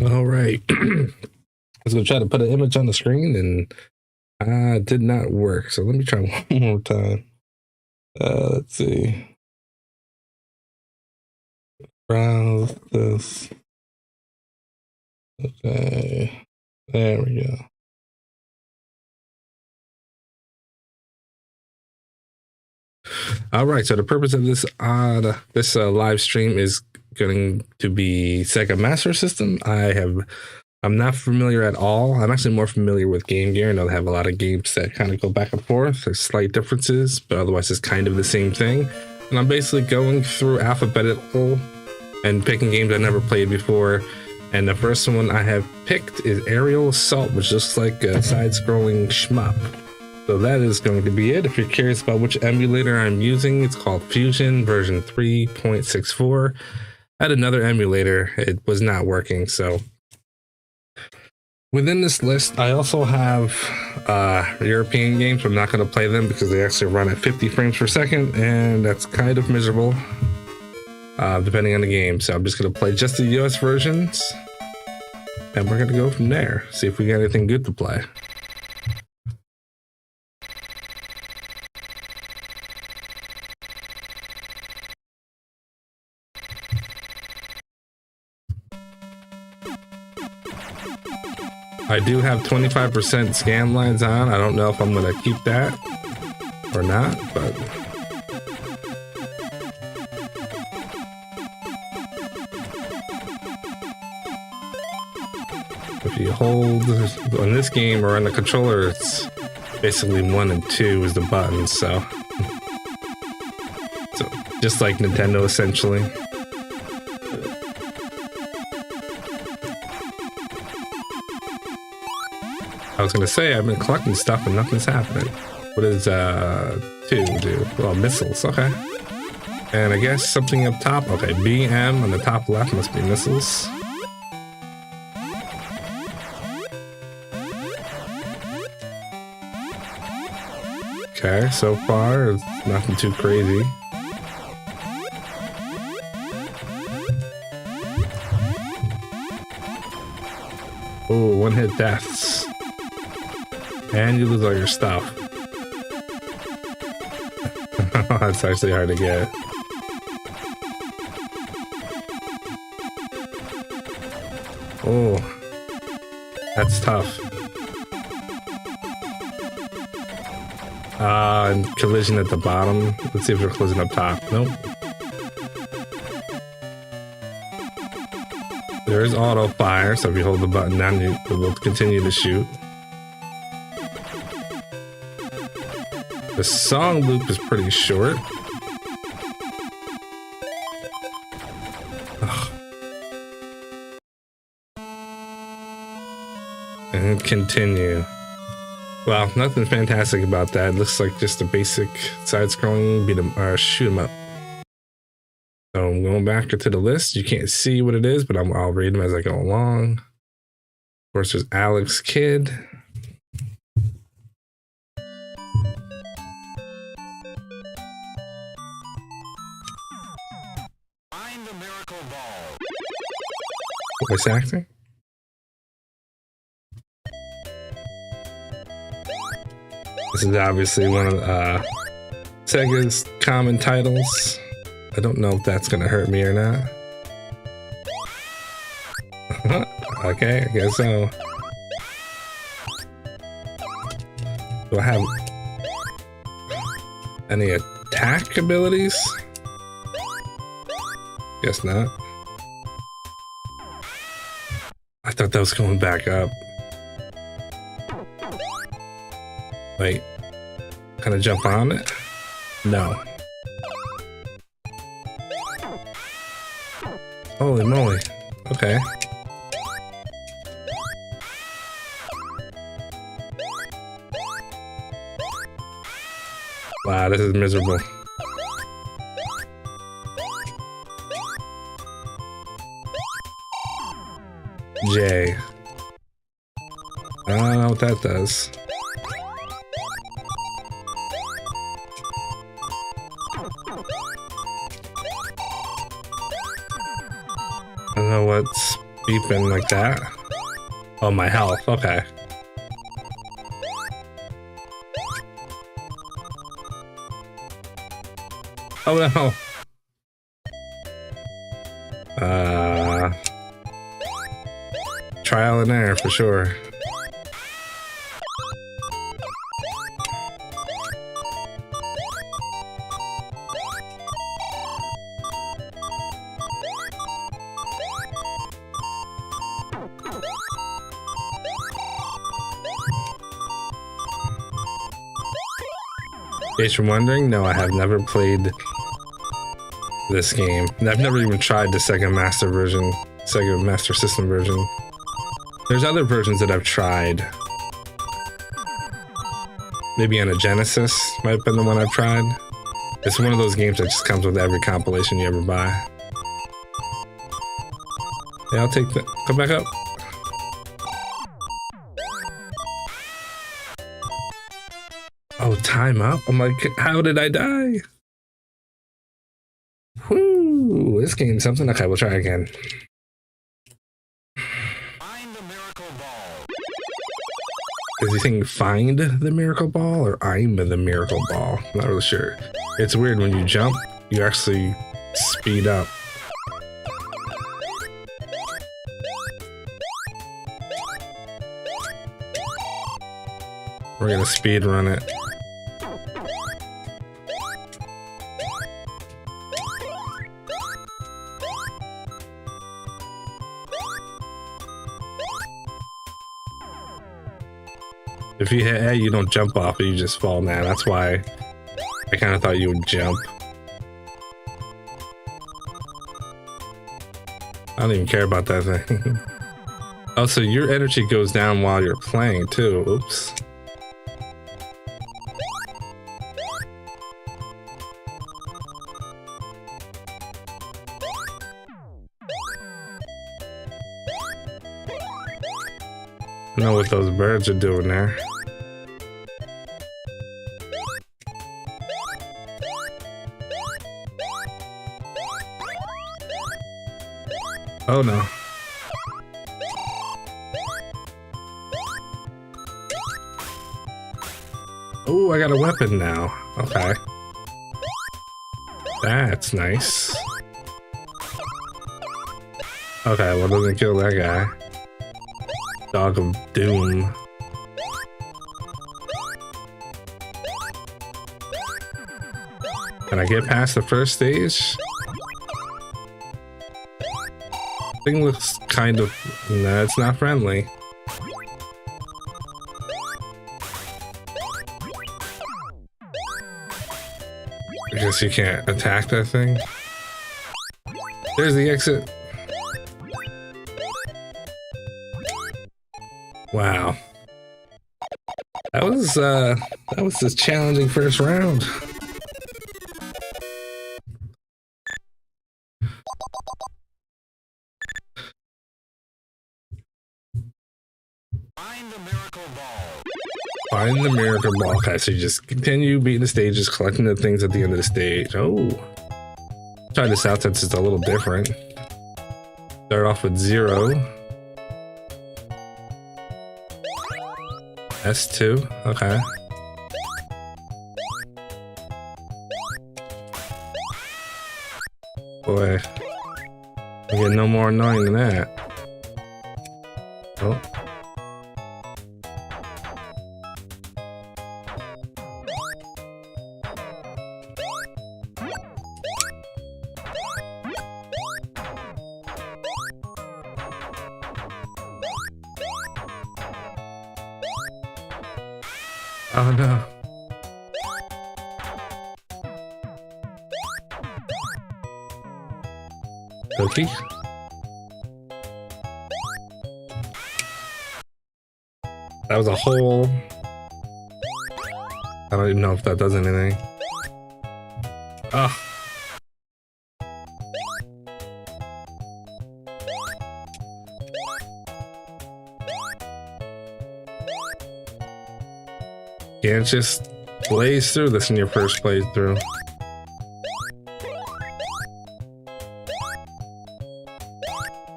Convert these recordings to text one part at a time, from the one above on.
All right. I was going to try to put an image on the screen and did not work. So let me try one more time. Let's see. Browse this. Okay. There we go. All right. So the purpose of this live stream is going to be Sega Master System. I'm not familiar at all. I'm actually more familiar with Game Gear. I know they have a lot of games that kind of go back and forth. There's slight differences, but otherwise it's kind of the same thing. And I'm basically going through alphabetical and picking games I never played before. And the first one I have picked is Aerial Assault, which looks like a side-scrolling shmup. So that is going to be it. If you're curious about which emulator I'm using, it's called Fusion version 3.64. I had another emulator. It was not working, so... Within this list, I also have European games. I'm not going to play them because they actually run at 50 frames per second, and that's kind of miserable, depending on the game. So I'm just going to play just the US versions, and we're going to go from there. See if we got anything good to play. I do have 25% scan lines on. I don't know if I'm going to keep that or not, but... If you hold on this game or on the controller, it's basically 1 and 2 is the buttons, so just like Nintendo essentially. I was gonna say I've been collecting stuff and nothing's happening. What is 2 do? Well, missiles, okay. And I guess something up top. Okay, BM on the top left must be missiles. Okay, so far it's nothing too crazy. Oh, one-hit deaths. And you lose all your stuff. That's actually hard to get. Oh, that's tough. And collision at the bottom. Let's see if we're collision up top. Nope. There is auto fire, so if you hold the button down, it will continue to shoot. The song loop is pretty short. Ugh. And continue. Well, nothing fantastic about that. It looks like just a basic side-scrolling beat 'em or shoot 'em up. So I'm going back to the list. You can't see what it is, but I'll read them as I go along. Of course, there's Alex Kidd. Find the miracle ball. Voice acting. This is obviously one of Sega's common titles. I don't know if that's gonna hurt me or not. Okay, I guess so. Do I have any attack abilities? Guess not. I thought that was going back up. Wait, can I jump on it? No. Holy moly. Okay. Wow, this is miserable. J. I don't know what that does. I don't know what beeping like that. Oh, my health. Okay. Oh no. Trial and error for sure. In case you're wondering, no, I have never played this game. And I've never even tried the Sega Master System version. There's other versions that I've tried. Maybe on a Genesis might have been the one I've tried. It's one of those games that just comes with every compilation you ever buy. Yeah, I'll take that. Come back up. Oh, time up? I'm like, how did I die? Whoo, this game's something. Okay, we'll try again. Find the miracle ball. Is he saying find the miracle ball or I'm the miracle ball? I'm not really sure. It's weird when you jump, you actually speed up. We're gonna speed run it. If you hit A, you don't jump off it, you just fall down. That's why I kind of thought you would jump. I don't even care about that thing. Oh, so your energy goes down while you're playing too. Oops. I don't know what those birds are doing there. Oh no. Oh, I got a weapon now. Okay. That's nice. Okay, well, doesn't kill that guy. Dog of Doom. Can I get past the first stage? Thing looks kind of... Nah, it's not friendly. I guess you can't attack that thing. There's the exit. Wow. That was a challenging first round. Find the miracle ball. Find the miracle ball. Okay, so you just continue beating the stages, collecting the things at the end of the stage. Oh. Try this out since it's a little different. Start off with 0. S2, okay. Boy, I get no more annoying than that. Oh. Oh no. Cookie? That was a hole. I don't even know if that does anything. Oh. Can't just blaze through this in your first playthrough.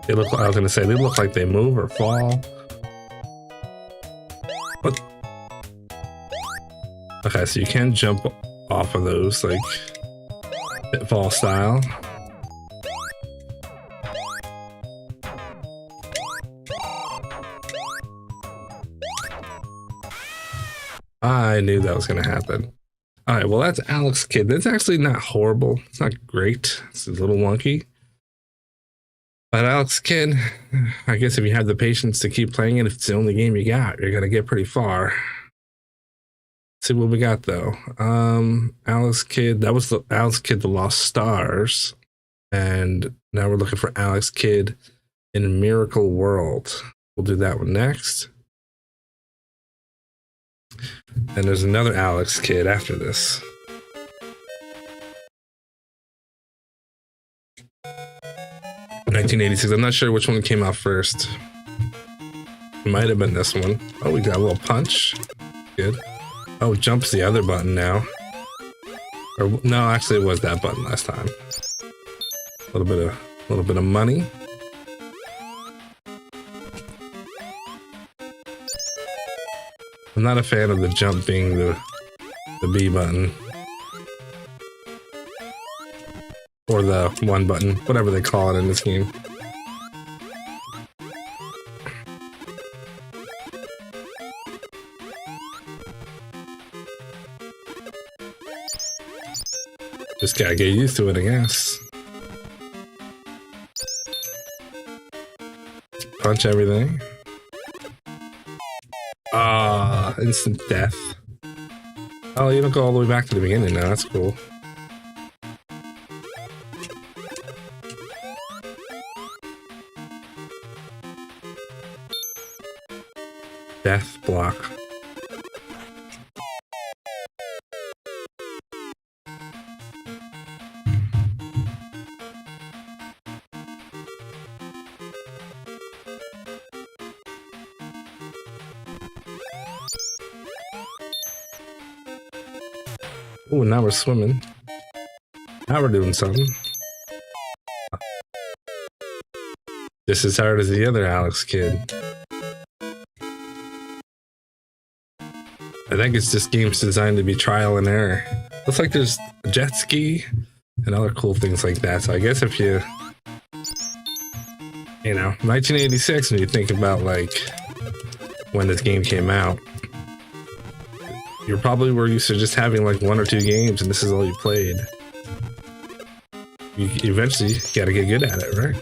They look. I was gonna say they look like they move or fall. What? Okay, so you can jump off of those like pitfall style. I knew that was gonna happen. All right, well that's Alex Kidd. That's actually not horrible. It's not great. It's a little wonky. But Alex Kidd, I guess if you have the patience to keep playing it, if it's the only game you got, you're gonna get pretty far. Let's see what we got though. Alex Kidd, that was the Alex Kidd The Lost Stars. And now we're looking for Alex Kidd in Miracle World. We'll do that one next. And there's another Alex Kidd after this. $1986. I'm not sure which one came out first. Might have been this one. Oh, we got a little punch. Good. Oh, jump's the other button now. Or no, actually, it was that button last time. A little bit of money. I'm not a fan of the jump being the B button. Or the 1 button, whatever they call it in this game. Just gotta get used to it, I guess. Punch everything. Instant death. Oh, you don't go all the way back to the beginning now. That's cool. Death block. Oh, now we're swimming. Now we're doing something. Just as hard as the other Alex Kidd. I think it's just games designed to be trial and error. Looks like there's a jet ski and other cool things like that. So I guess if you know, 1986, when you think about like when this game came out, you probably were used to just having like 1 or 2 games and this is all you played. You eventually gotta get good at it, right?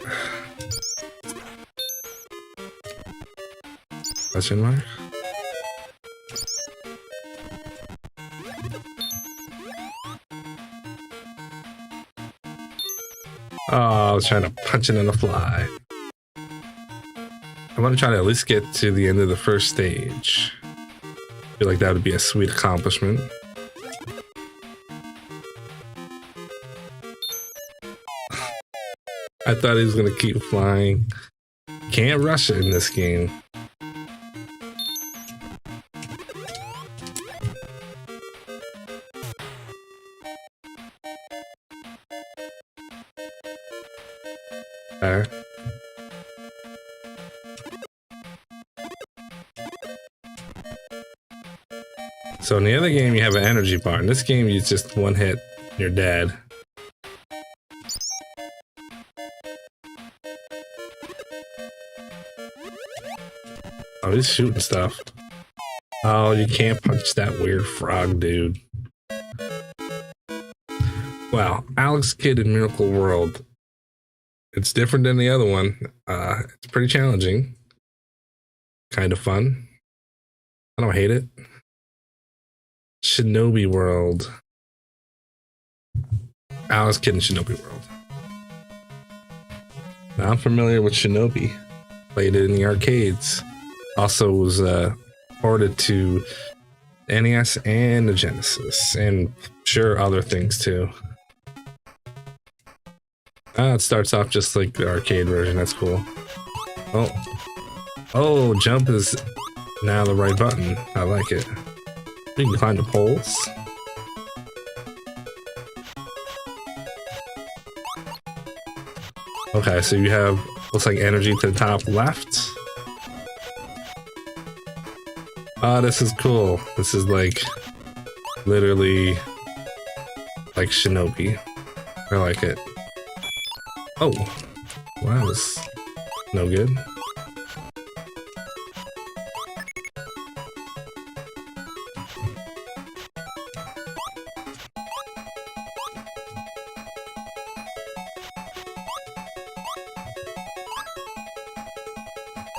Question mark? Oh, I was trying to punch it in the fly. I want to try to at least get to the end of the first stage. I feel like that would be a sweet accomplishment. I thought he was going to keep flying. Can't rush it in this game. So in the other game, you have an energy bar. In this game, you just 1 hit, you're dead. Oh, he's shooting stuff. Oh, you can't punch that weird frog dude. Wow, Alex Kidd in Miracle World. It's different than the other one. It's pretty challenging. Kind of fun. I don't hate it. Shinobi World. Alex Kidd in Shinobi World. Now, I'm familiar with Shinobi. Played it in the arcades. Also was ported to NES and the Genesis. And sure, other things too. It starts off just like the arcade version. That's cool. Oh, jump is now the right button. I like it. You can climb the poles. Okay, so you have Looks like energy to the top left. Oh, this is cool. This is like literally like Shinobi. I like it. Oh, wow, that was no good.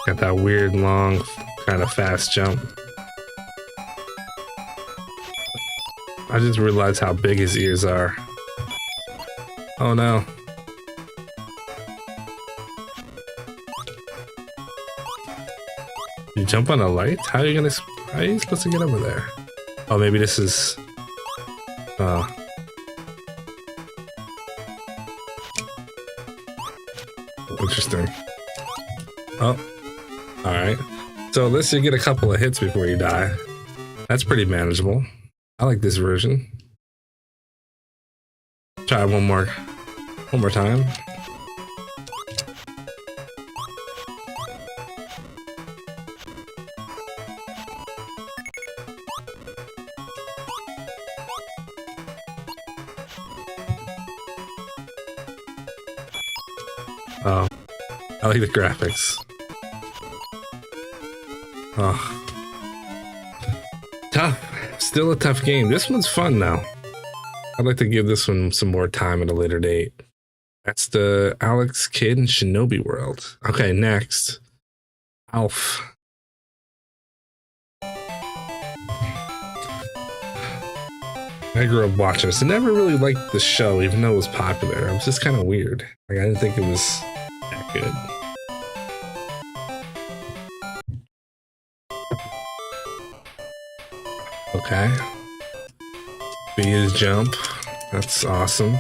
Got that weird, long, kind of fast jump. I just realized how big his ears are. Oh no. You jump on a light? How are you supposed to get over there? Oh, maybe this is... Interesting. Oh. Alright. So let's you get a couple of hits before you die. That's pretty manageable. I like this version. Try one more time. Oh, I like the graphics. Oh, tough. Still a tough game. This one's fun now. I'd like to give this one some more time at a later date. That's the Alex Kidd in Shinobi World. Okay, next. Alf. I grew up watching this. I never really liked the show, even though it was popular. It was just kind of weird. Like, I didn't think it was that good. Okay. B is jump. That's awesome.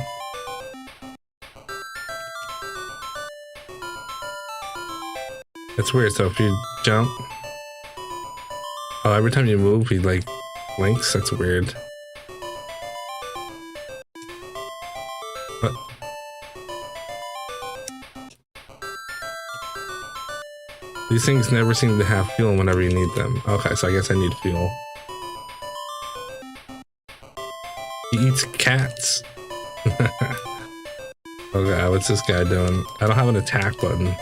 It's weird. So if you jump, oh, every time you move, he like blinks. That's weird. What? These things never seem to have fuel whenever you need them. Okay, so I guess I need fuel. He eats cats. Okay, what's this guy doing? I don't have an attack button.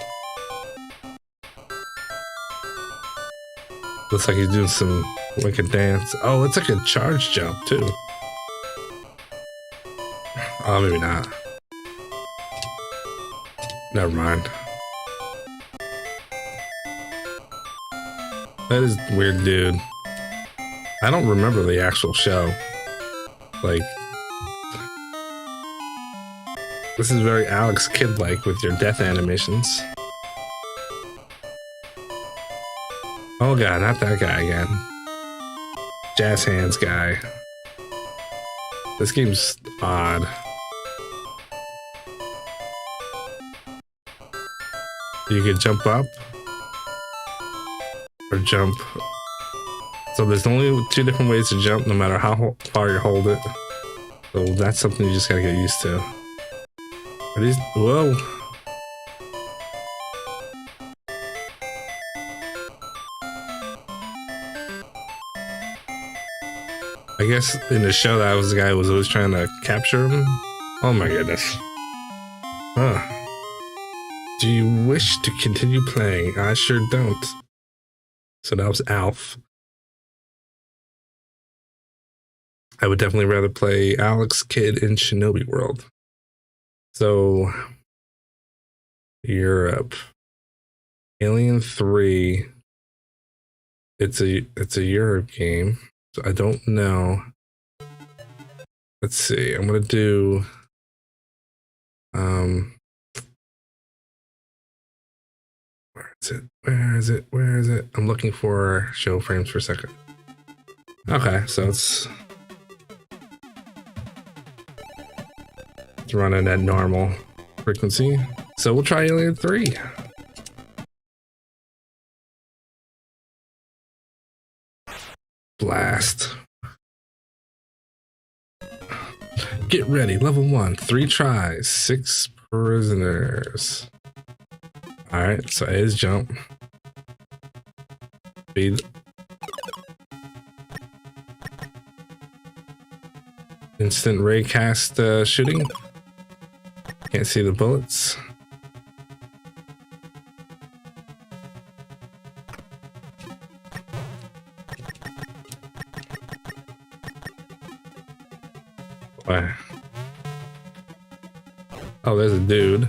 Looks like he's doing some wicked dance. Oh, it's like a charge jump too. Oh, maybe not. Never mind. That is weird, dude. I don't remember the actual show. Like, this is very Alex Kidd-like with your death animations. Oh god, not that guy again. Jazz hands guy. This game's odd. You could jump up or jump. So there's only two different ways to jump, no matter how far you hold it. So that's something you just gotta get used to. Are these? Whoa! I guess in the show that was the guy who was always trying to capture him. Oh my goodness. Huh. Do you wish to continue playing? I sure don't. So that was Alf. I would definitely rather play Alex Kidd in Shinobi World. So, Europe. Alien 3. It's a Europe game. So I don't know. Let's see. I'm gonna do where is it? Where is it? Where is it? I'm looking for show frames for a second. Okay, so it's running at normal frequency. So we'll try Alien 3. Blast. Get ready, level 1, 3 tries, 6 prisoners. All right, so it is jump. Speed. Instant ray cast shooting. Can't see the bullets. Why? Oh, there's a dude.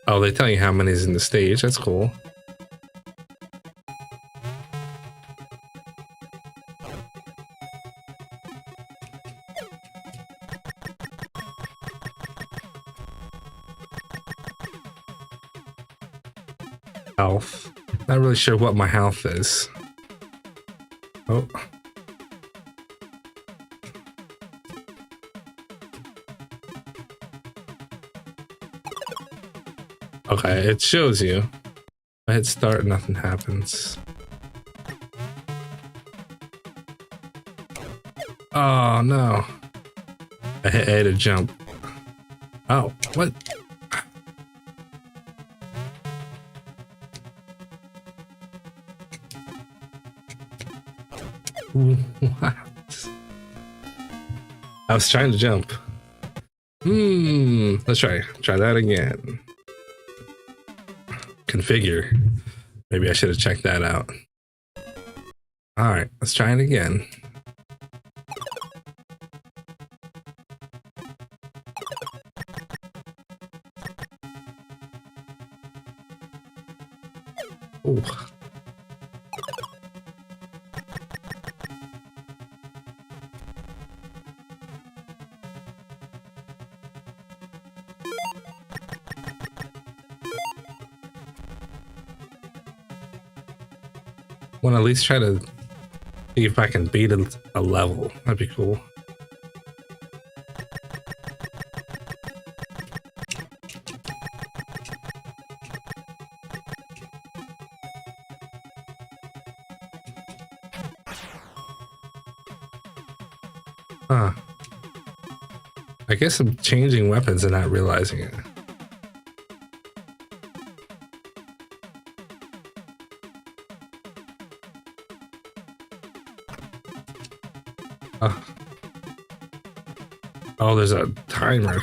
Oh, they tell you how many's in the stage. That's cool. Health. Not really sure what my health is. Oh. Okay, it shows you. I hit start, nothing happens. Oh no. I hit A to jump. Oh, what? What? I was trying to jump. Let's try that again. Configure. Maybe I should have checked that out. All right, let's try it again. Ooh. Want to at least try to see if I can beat a level. That'd be cool. Huh. I guess I'm changing weapons and not realizing it. Oh, there's a timer.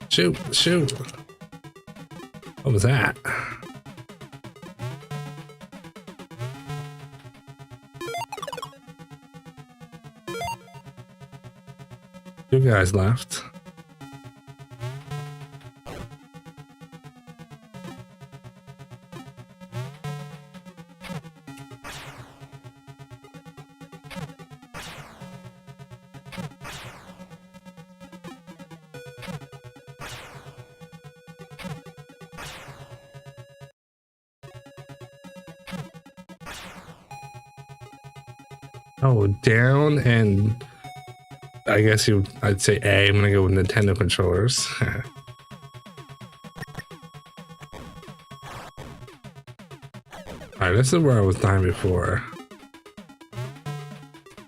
Shoot, shoot. What was that? Two guys left. Oh, down and I guess I'd say A. I'm gonna go with Nintendo controllers. Alright, this is where I was dying before.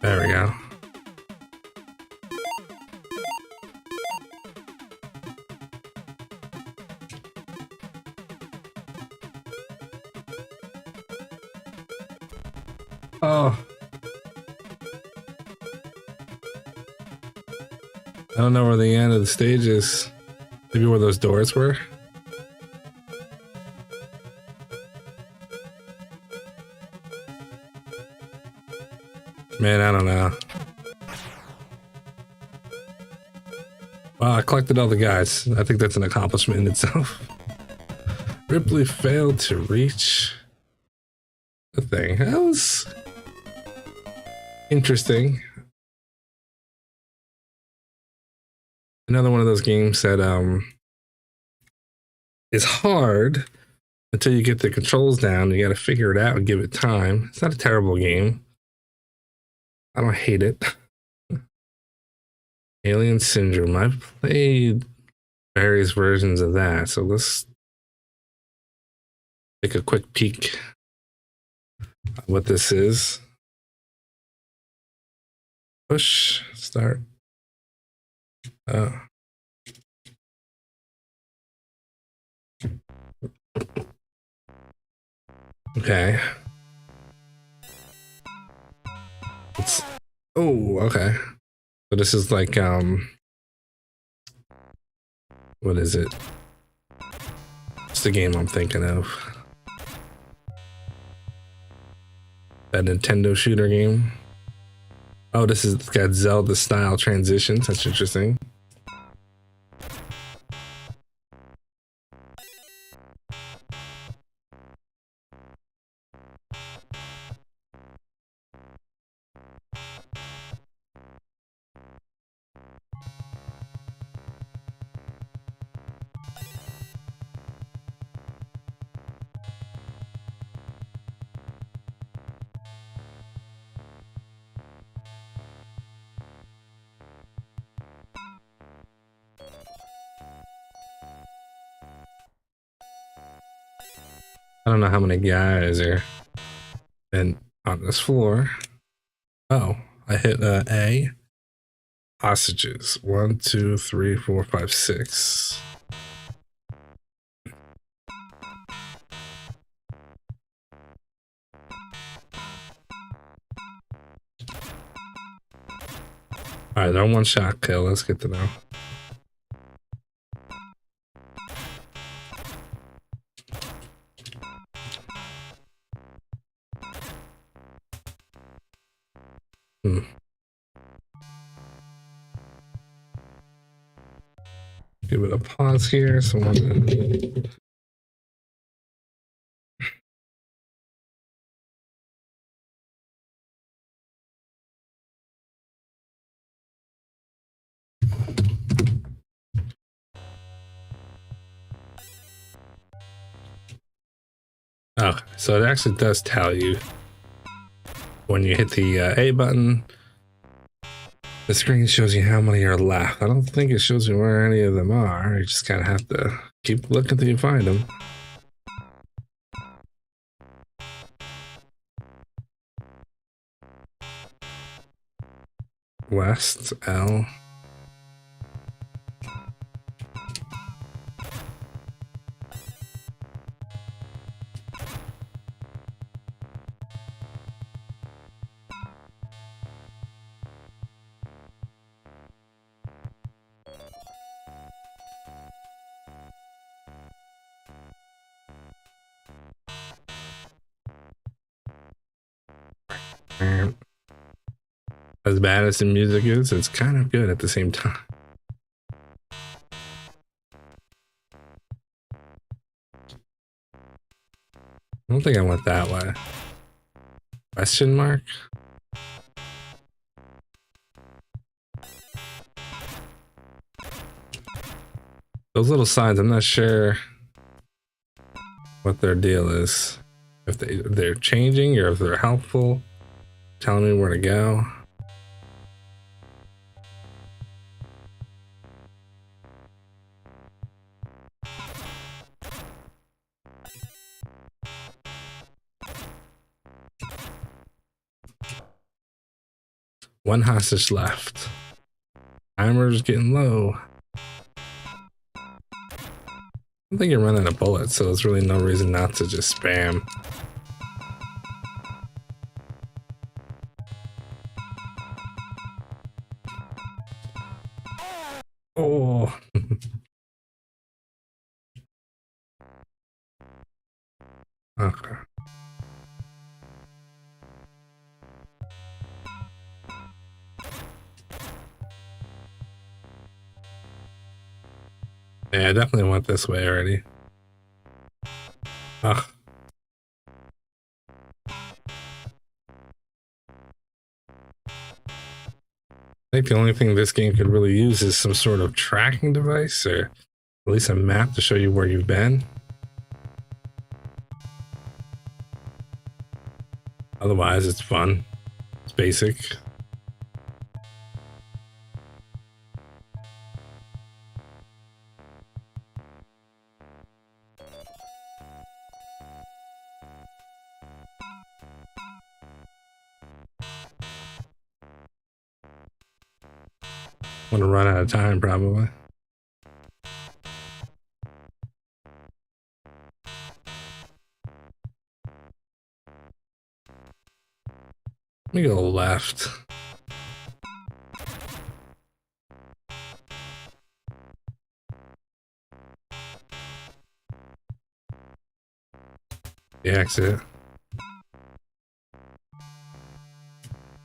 There we go. Oh. I don't know where the end of the stage is. Maybe where those doors were. Man, I don't know. Wow, I collected all the guys. I think that's an accomplishment in itself. Ripley failed to reach the thing. That was interesting. Another one of those games that is hard until you get the controls down. You got to figure it out and give it time. It's not a terrible game. I don't hate it. Alien Syndrome. I've played various versions of that, so let's take a quick peek at what this is. Push, start. Okay. Oh, okay. So this is like what is it? It's the game I'm thinking of. That Nintendo shooter game. Oh, this is got Zelda style transitions. That's interesting. I don't know how many guys are and on this floor. Oh, I hit A. Hostages. 1, 2, 3, 4, 5, 6. All right, they're one shot kill. Let's get to know. Give it a pause here. Someone. Okay, so it actually does tell you when you hit the A button. The screen shows you how many are left. I don't think it shows you where any of them are. You just kind of have to keep looking until you find them. West, L. As bad as the music is, it's kind of good at the same time. I don't think I went that way. Question mark? Those little signs, I'm not sure what their deal is. If they're changing or if they're helpful, telling me where to go. One hostage left. Timer's getting low. I don't think you're running out of bullets, so there's really no reason not to just spam. Oh. Okay. Yeah, I definitely went this way already. Ugh. I think the only thing this game could really use is some sort of tracking device or at least a map to show you where you've been. Otherwise, it's fun. It's basic. I'm gonna run out of time probably. Let me go left. The exit.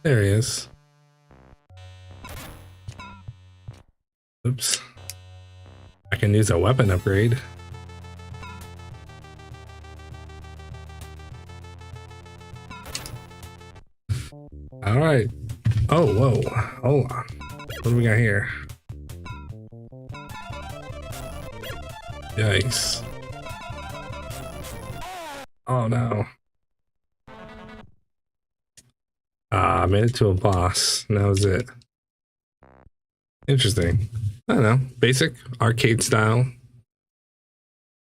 There he is. Oops. I can use a weapon upgrade. All right. Oh, whoa. Hold on. What do we got here? Yikes. Oh, no. I made it to a boss. And that was it. Interesting. I don't know. Basic arcade style.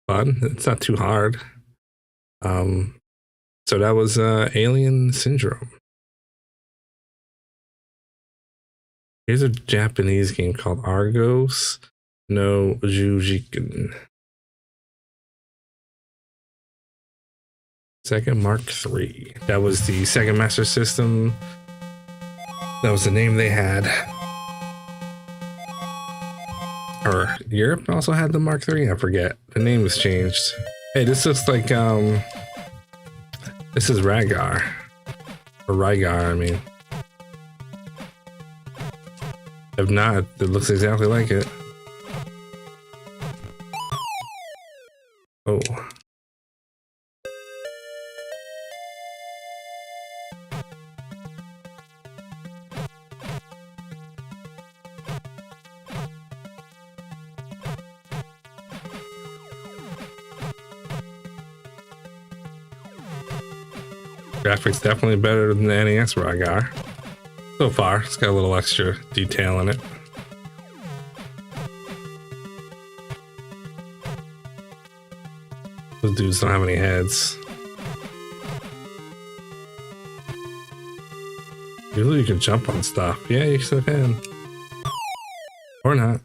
Fun. It's not too hard. So that was Alien Syndrome. Here's a Japanese game called Argos no Jujiken. Sega Mark III. That was the Sega Master System. That was the name they had. Or Europe also had the Mark III? I forget. The name was changed. Hey, this looks like, this is Ragar. Or Rygar, I mean. If not, it looks exactly like it. Oh. Graphics definitely better than the NES Ragar. So far, it's got a little extra detail in it. Those dudes don't have any heads. Usually you can jump on stuff. Yeah, you still can. Or not.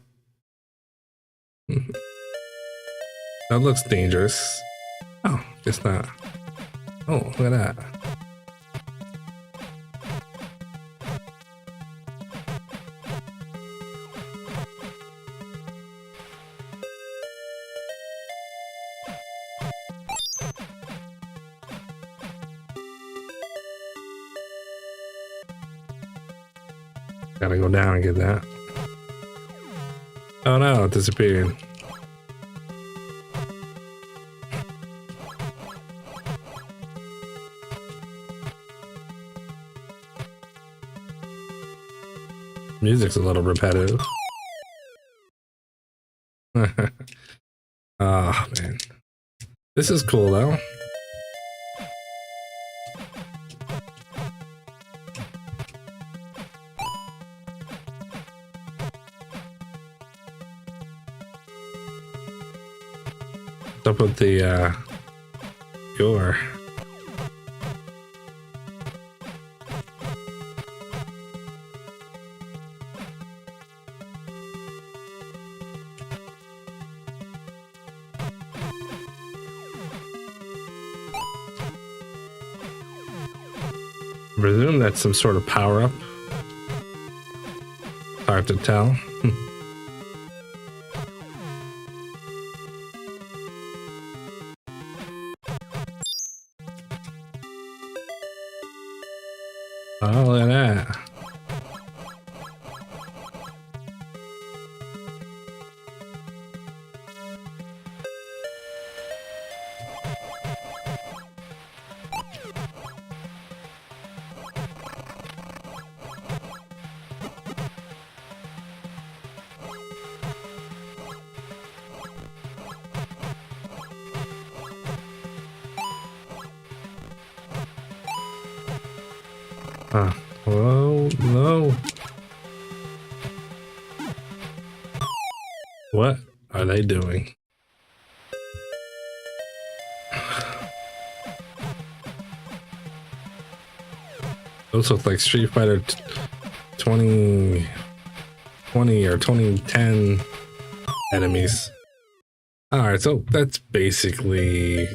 That looks dangerous. Oh, guess not. Oh, look at that. Gotta go down and get that. Oh no, it disappeared. Music's a little repetitive. Oh man. This is cool though. What's up with the gore? I presume that's some sort of power-up. Hard to tell. Oh, look at that. Whoa, no. What are they doing? Those look like Street Fighter 2020 or 2010 enemies. Alright, so that's basically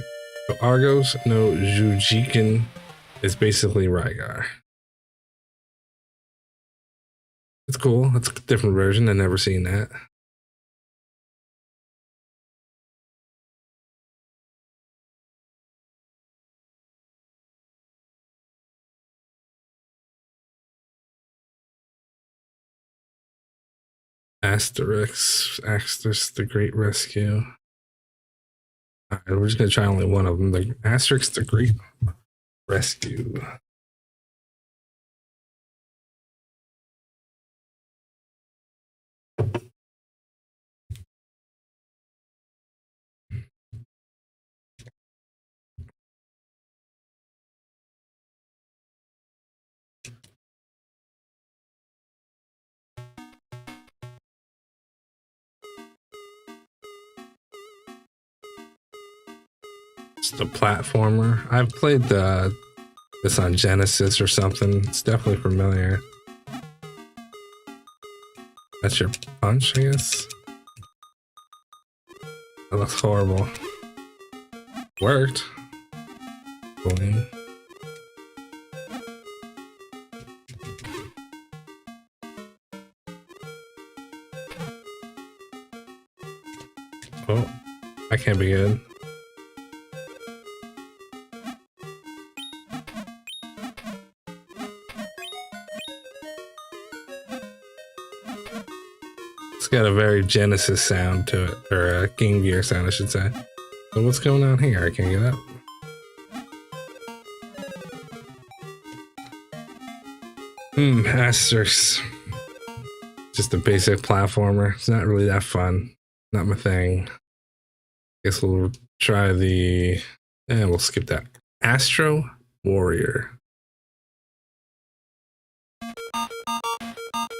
Argos no Jujiken is basically Rygar. It's cool. It's a different version. I've never seen that. Asterix, the Great Rescue. All right, we're just gonna try only one of them. The Asterix, the Great Rescue. It's the platformer. I've played this on Genesis or something. It's definitely familiar. That's your punch, I guess. That looks horrible. Worked. Boing. Oh, that can't be good. It's got a very Genesis sound to it, or a Game Gear sound, I should say. So what's going on here? I can't get up. Asterix. Just a basic platformer. It's not really that fun. Not my thing. Guess we'll try the... and we'll skip that. Astro Warrior.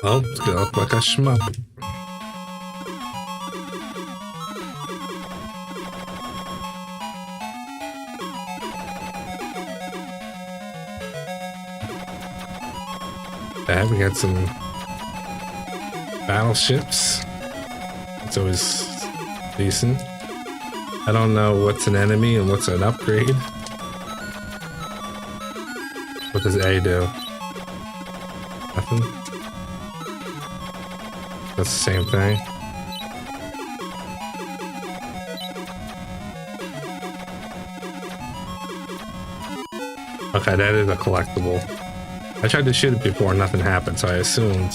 Oh, it's gonna look like a shmup. We got some battleships. It's always decent. I don't know what's an enemy and what's an upgrade. What does A do? Nothing? That's the same thing. Okay, that is a collectible. I tried to shoot it before and nothing happened, so I assumed.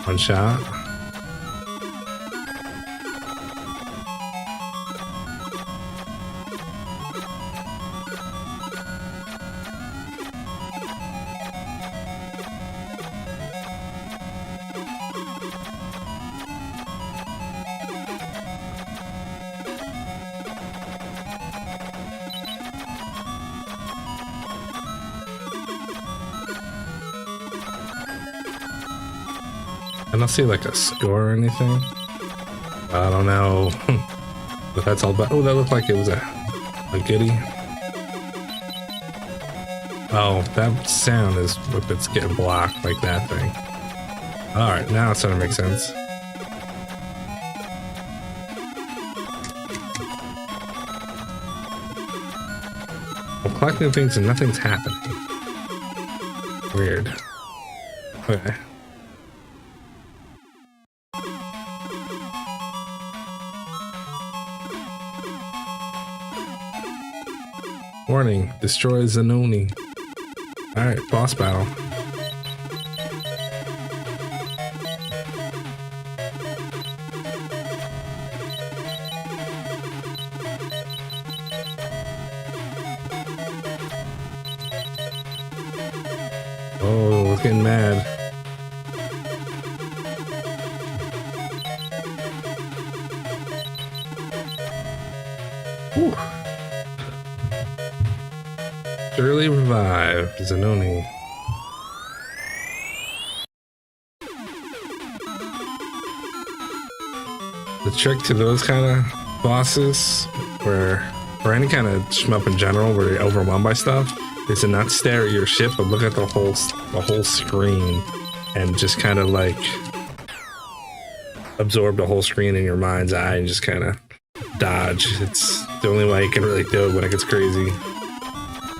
One shot. I don't see like a score or anything. I don't know what that's all about. Oh, that looked like it was a goodie. Oh, that sound is if it's getting blocked like that thing. Alright, now it's starting to make sense. I'm collecting things and nothing's happening. Weird. Okay. Warning, destroy Zanoni. Alright, boss battle. Oh, it's getting mad. Whew. Early revive Zanoni. The trick to those kind of bosses, or any kind of shmup in general, where you're overwhelmed by stuff, is to not stare at your ship, but look at the whole screen, and just kind of like absorb the whole screen in your mind's eye and just kind of dodge. It's the only way you can really do it when it gets crazy.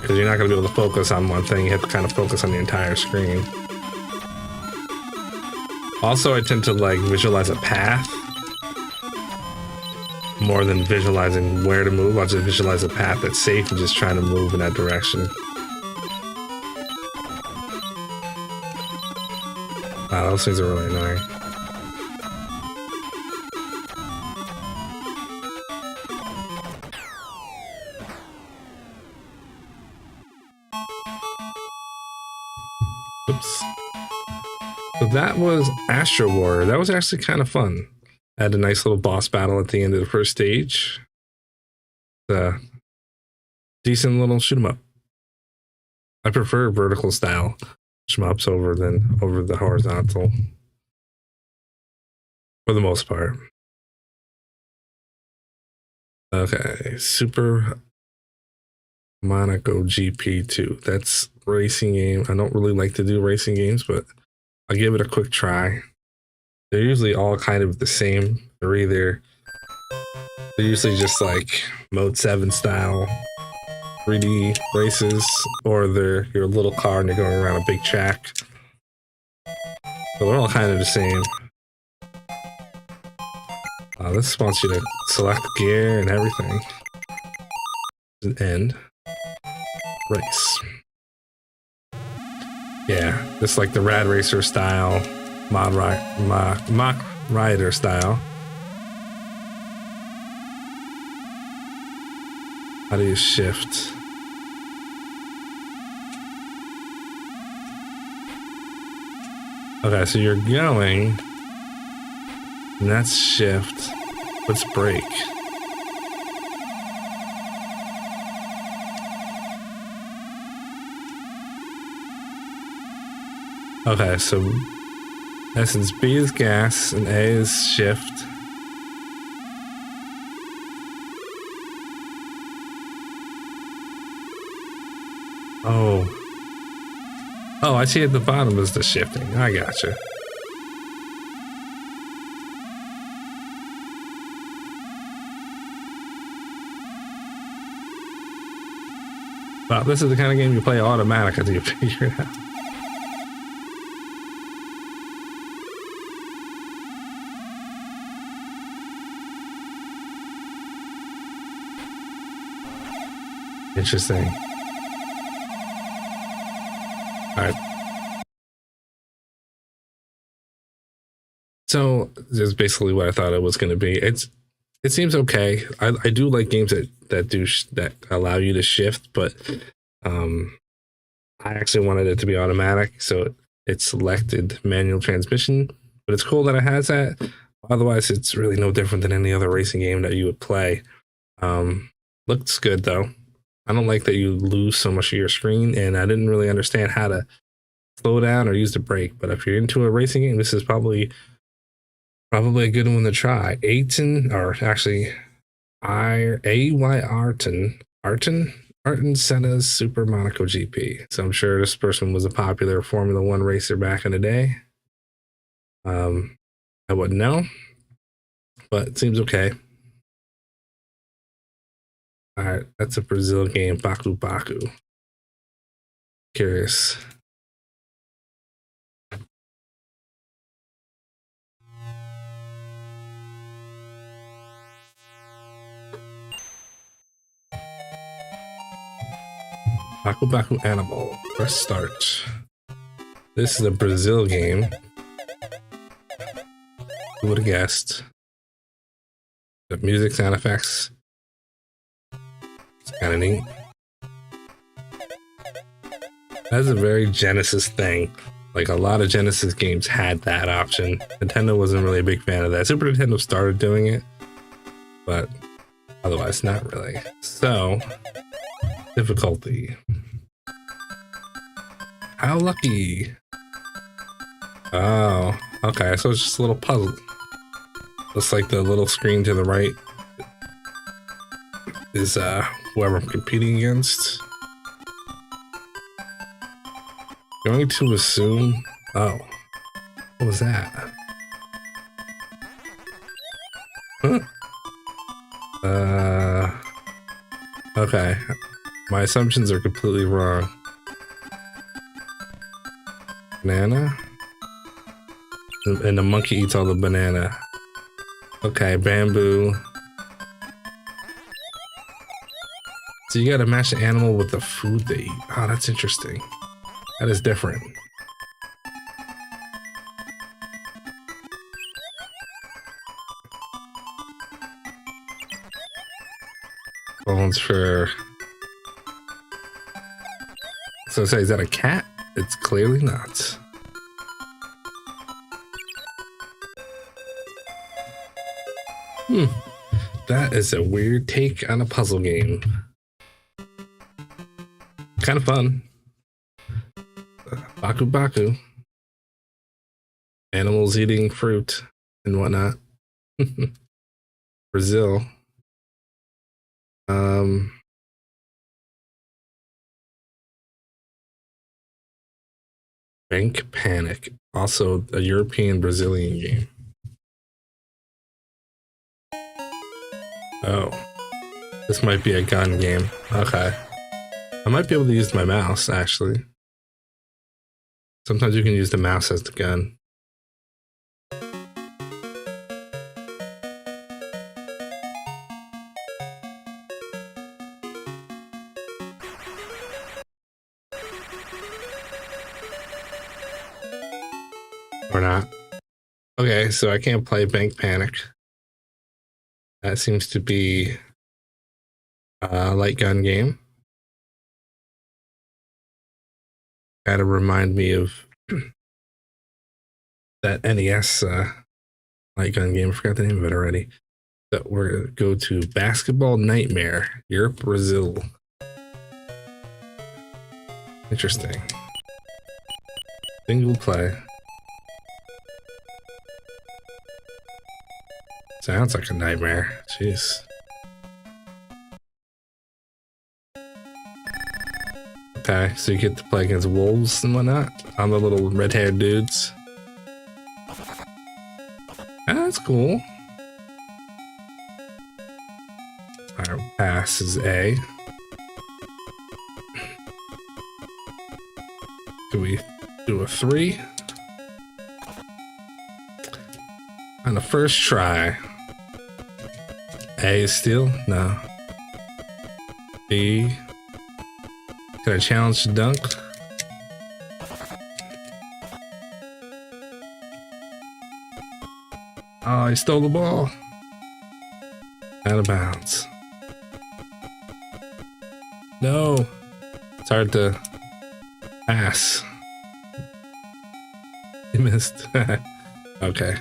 because you're not going to be able to focus on one thing. You have to kind of focus on the entire screen. Also, I tend to like visualize a path more than visualizing where to move. I'll just visualize a path that's safe and just try to move in that direction. Wow, those things are really annoying. Oops. So that was Astro War. That was actually kind of fun. I had a nice little boss battle at the end of the first stage. Decent little shoot 'em up. I prefer vertical style shoot 'em ups over the horizontal for the most part. Okay, Super Monaco Gp2. That's racing game. I don't really like to do racing games, but I'll give it a quick try. They're usually all kind of the same. They're usually just like Mode 7 style 3D races, or they're your little car and you're going around a big track. So they're all kind of the same. This wants you to select gear and everything. End. Race. Yeah, just like the Rad Racer style, Mock Rider style. How do you shift? Okay, so you're going, and that's shift. What's brake? Okay, so essence B is gas and A is shift. Oh, I see at the bottom is the shifting. I gotcha. Wow, this is the kind of game you play automatic until you figure it out. Interesting. All right. So this is basically what I thought it was going to be. It seems okay. I do like games that allow you to shift, but I actually wanted it to be automatic, so it selected manual transmission. But it's cool that it has that. Otherwise, it's really no different than any other racing game that you would play. Looks good though. I don't like that you lose so much of your screen, and I didn't really understand how to slow down or use the brake. But if you're into a racing game, this is probably a good one to try. Ayton, or actually Arton Senna's Super Monaco GP. So I'm sure this person was a popular Formula One racer back in the day. I wouldn't know, but it seems okay. All right, that's a Brazil game, Baku Baku. Curious. Baku Baku Animal. Press start. This is a Brazil game. Who would have guessed? The music sound effects. It's kind of neat. That's a very Genesis thing. Like a lot of Genesis games had that option. Nintendo wasn't really a big fan of that. Super Nintendo started doing it, but otherwise not really. So, difficulty. How lucky. Oh, okay. So it's just a little puzzle. Looks like the little screen to the right is whoever I'm competing against. Going to assume. Oh, what was that? Huh? Okay. My assumptions are completely wrong. Banana? And the monkey eats all the banana. Okay, bamboo. So you gotta match the animal with the food they eat. Oh, that's interesting. That is different. Bones for... So say, is that a cat? It's clearly not. That is a weird take on a puzzle game. Kind of fun. Baku Baku. Animals eating fruit and whatnot. Brazil. Bank Panic. Also a European Brazilian game. Oh. This might be a gun game. Okay. I might be able to use my mouse, actually. Sometimes you can use the mouse as the gun. Or not. Okay, so I can't play Bank Panic. That seems to be a light gun game. Kind of remind me of that NES light gun game. I forgot the name of it already. So we're gonna go to Basketball Nightmare, Europe, Brazil. Interesting. Single play. Sounds like a nightmare. Jeez. Okay, so you get to play against wolves and whatnot on the little red-haired dudes. That's cool. Alright, pass is A. Do we do a 3? On the first try. A is steal? No. B. Can I challenge the dunk? Oh, he stole the ball. Out of bounds. No. It's hard to pass. He missed. Okay.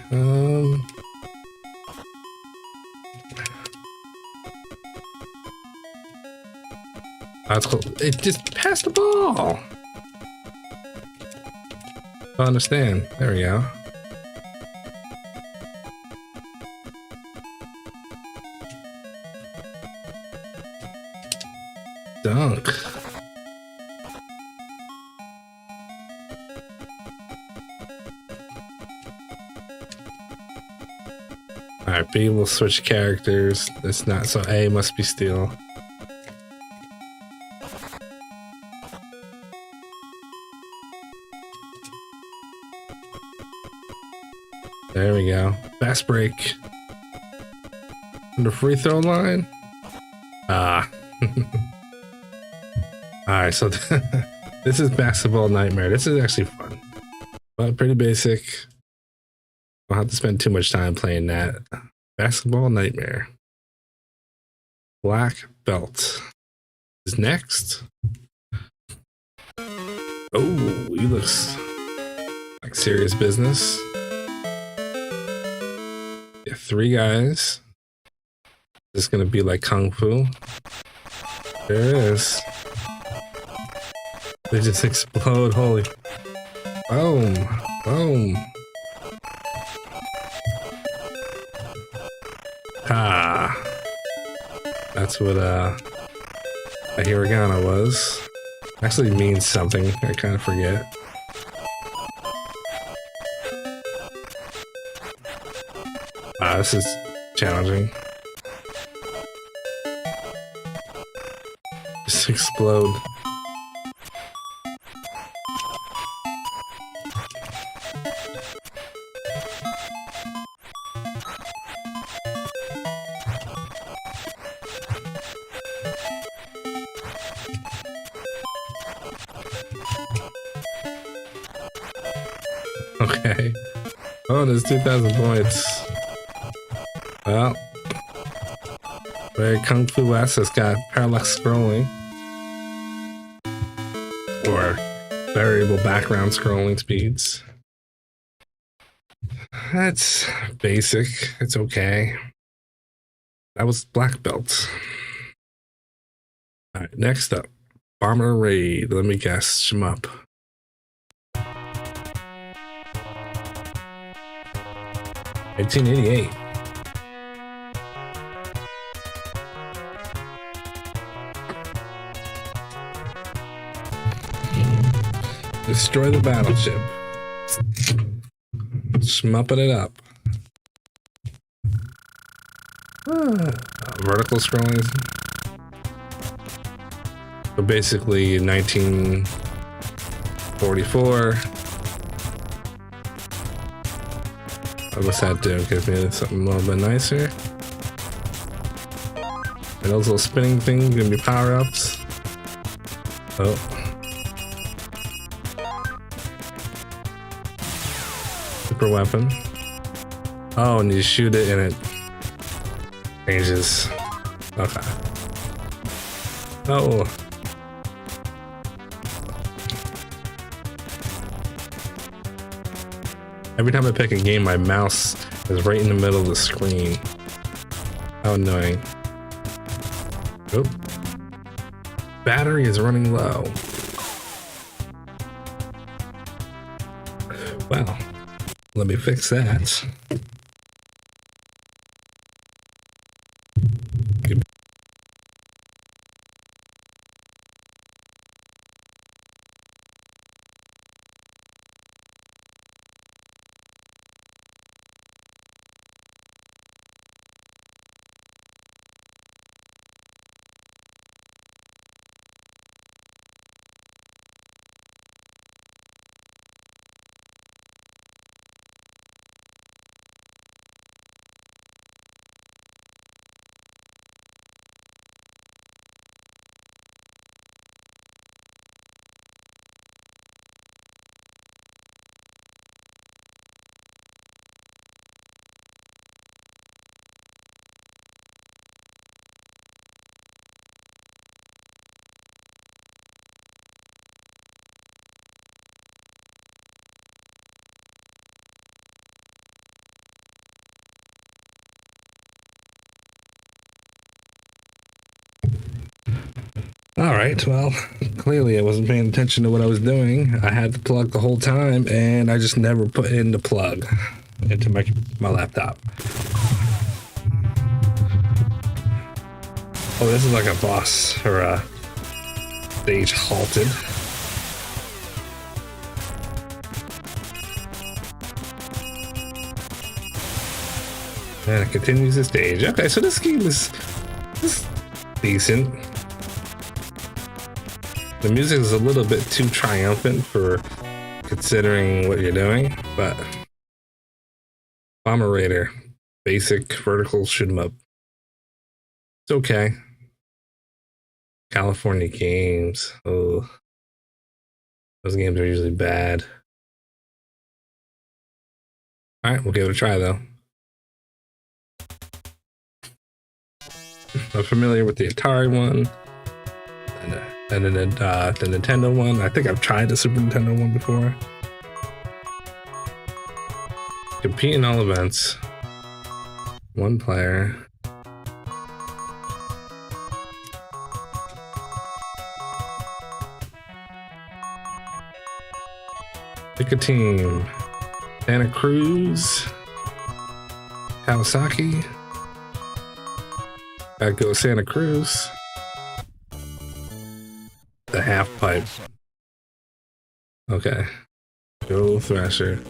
That's cool. It just passed the ball. I understand. There we go. Dunk. Alright, B will switch characters. It's not, so A must be steal. There we go. Fast break. On the free throw line. Ah. Alright, so this is Basketball Nightmare. This is actually fun. But pretty basic. Don't have to spend too much time playing that. Basketball Nightmare. Black belt is next. Oh, he looks like serious business. Yeah, 3 guys. This is gonna be like Kung Fu. There it is. They just explode. Holy. Boom. Boom. Ah. That's what a hiragana was. Actually means something. I kind of forget. Ah, this is challenging. explode. Okay. Oh, there's 2,000 points. Well, very Kung Fu-esque. It's got parallax scrolling. Or variable background scrolling speeds. That's basic. It's okay. That was black belt. Alright, next up. Bomber Raid. Let me guess. Shmup. $1988. Destroy the battleship. Shmupping it up. Vertical scrolling. So basically 1944. What's that do? Gives me something a little bit nicer. And those little spinning things gonna be power-ups. Oh. Super weapon. Oh, and you shoot it and it changes. Okay. Oh. Every time I pick a game, my mouse is right in the middle of the screen. How annoying. Oop. Battery is running low. Well, let me fix that. All right, well, clearly I wasn't paying attention to what I was doing. I had the plug the whole time, and I just never put in the plug into my laptop. Oh, this is like a boss or a stage halted. And it continues the stage. Okay, so this game is decent. The music is a little bit too triumphant for considering what you're doing, but Bomber Raider, basic vertical shoot 'em up. It's okay. California games. Oh, those games are usually bad. All right, we'll give it a try though. I'm familiar with the Atari one. And then the Nintendo one. I think I've tried the Super Nintendo one before. Compete in all events. One player. Pick a team. Santa Cruz. Kawasaki. Gotta go Santa Cruz. The half pipe. Okay. Go Thrasher.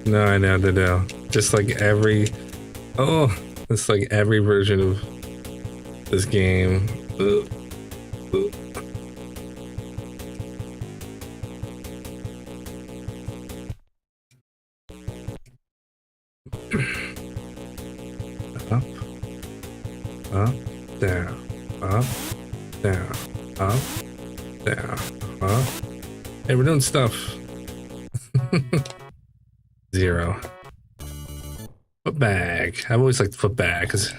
No, I know. Just like every... Oh, It's like every version of this game. Up, up, down, up, down, up, down, up. Hey, we're doing stuff. 0. Foot bag. I've always liked the foot bag because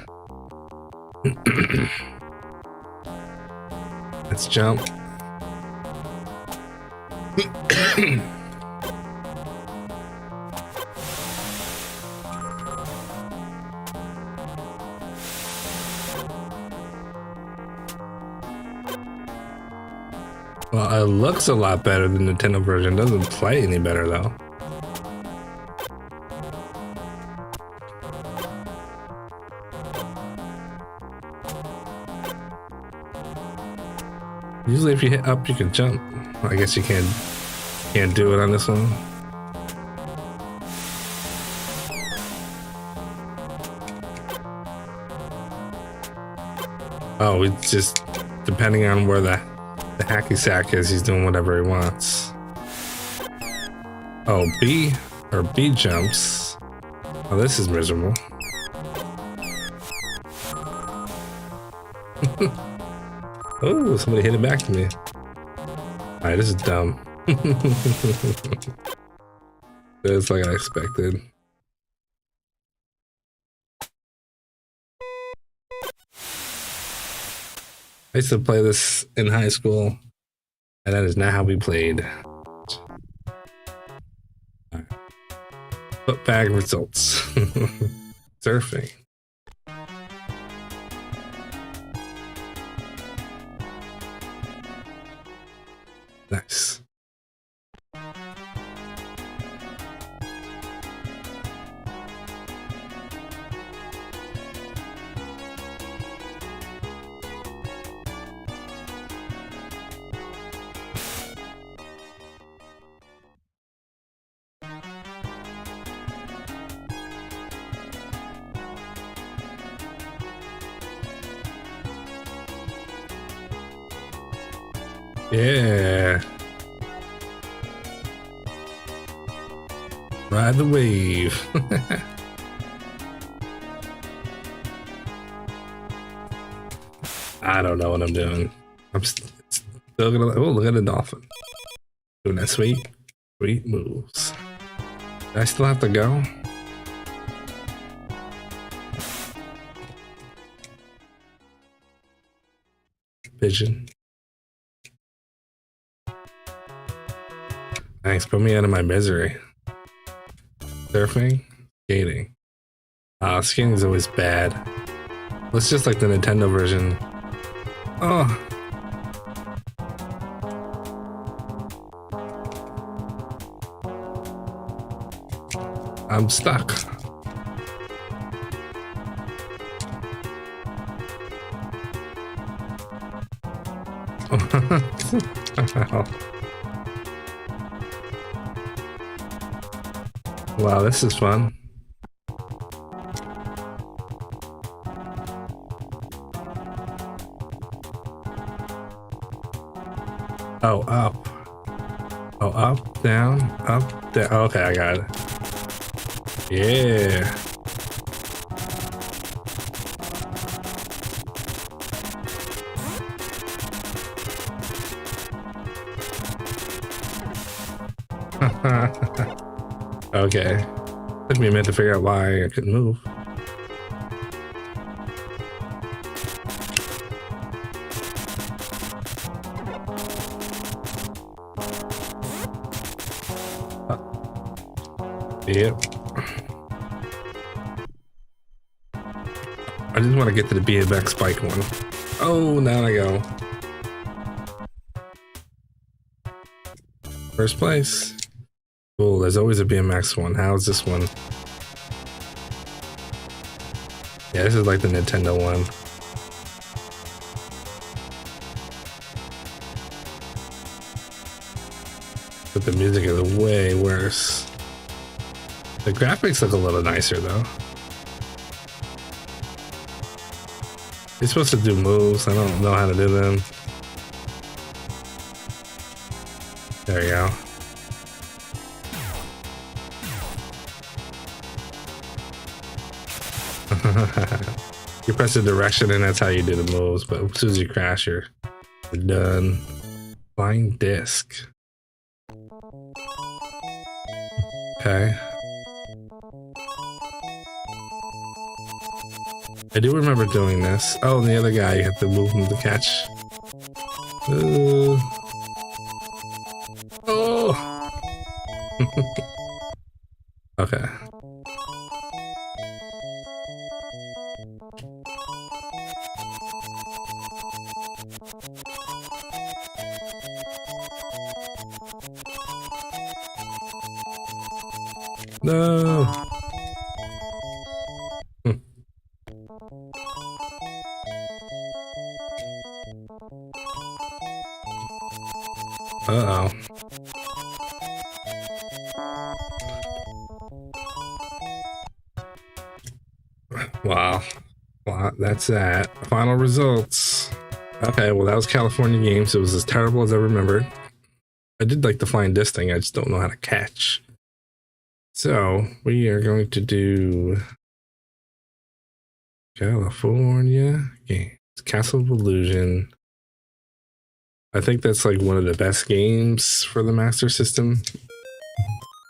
let's jump. Well, it looks a lot better than the Nintendo version. Doesn't play any better though. Usually if you hit up, you can jump. I guess you can't do it on this one. Oh, it's just depending on where the hacky sack is, he's doing whatever he wants. Oh, B jumps. Oh, this is miserable. Oh, somebody hit it back to me. Alright, this is dumb. It's like I expected. I used to play this in high school, and that is not how we played. Right. Foot bag results. Surfing. Nice. Yeah. Ride the wave. I don't know what I'm doing. I'm still gonna. Oh, look at the dolphin. Doing that sweet moves. Do I still have to go? Pigeon. Thanks, put me out of my misery. Surfing, skating. Skating is always bad. It's just like the Nintendo version. Oh. I'm stuck. Wow, this is fun. Oh, up. Oh, up, down, up, down. Okay, I got it. Yeah. Okay. Took me a minute to figure out why I couldn't move. Yep. I just want to get to the BMX bike one. Oh, now I go. First place. Cool, there's always a BMX one. How's this one? Yeah, this is like the Nintendo one. But the music is way worse. The graphics look a little nicer though. You're supposed to do moves. I don't know how to do them. There you go. You press the direction and that's how you do the moves, but as soon as you crash, you're done. Flying disc. Okay. I do remember doing this. Oh, and the other guy, you have to move him to catch. Oh! Okay. No! Uh-oh. Wow. Well, that's that. Final results. Okay, well, that was California Games. It was as terrible as I remembered. I did like the flying disc thing. I just don't know how to catch. So, we are going to do California Games. Castle of Illusion. I think that's like one of the best games for the Master System.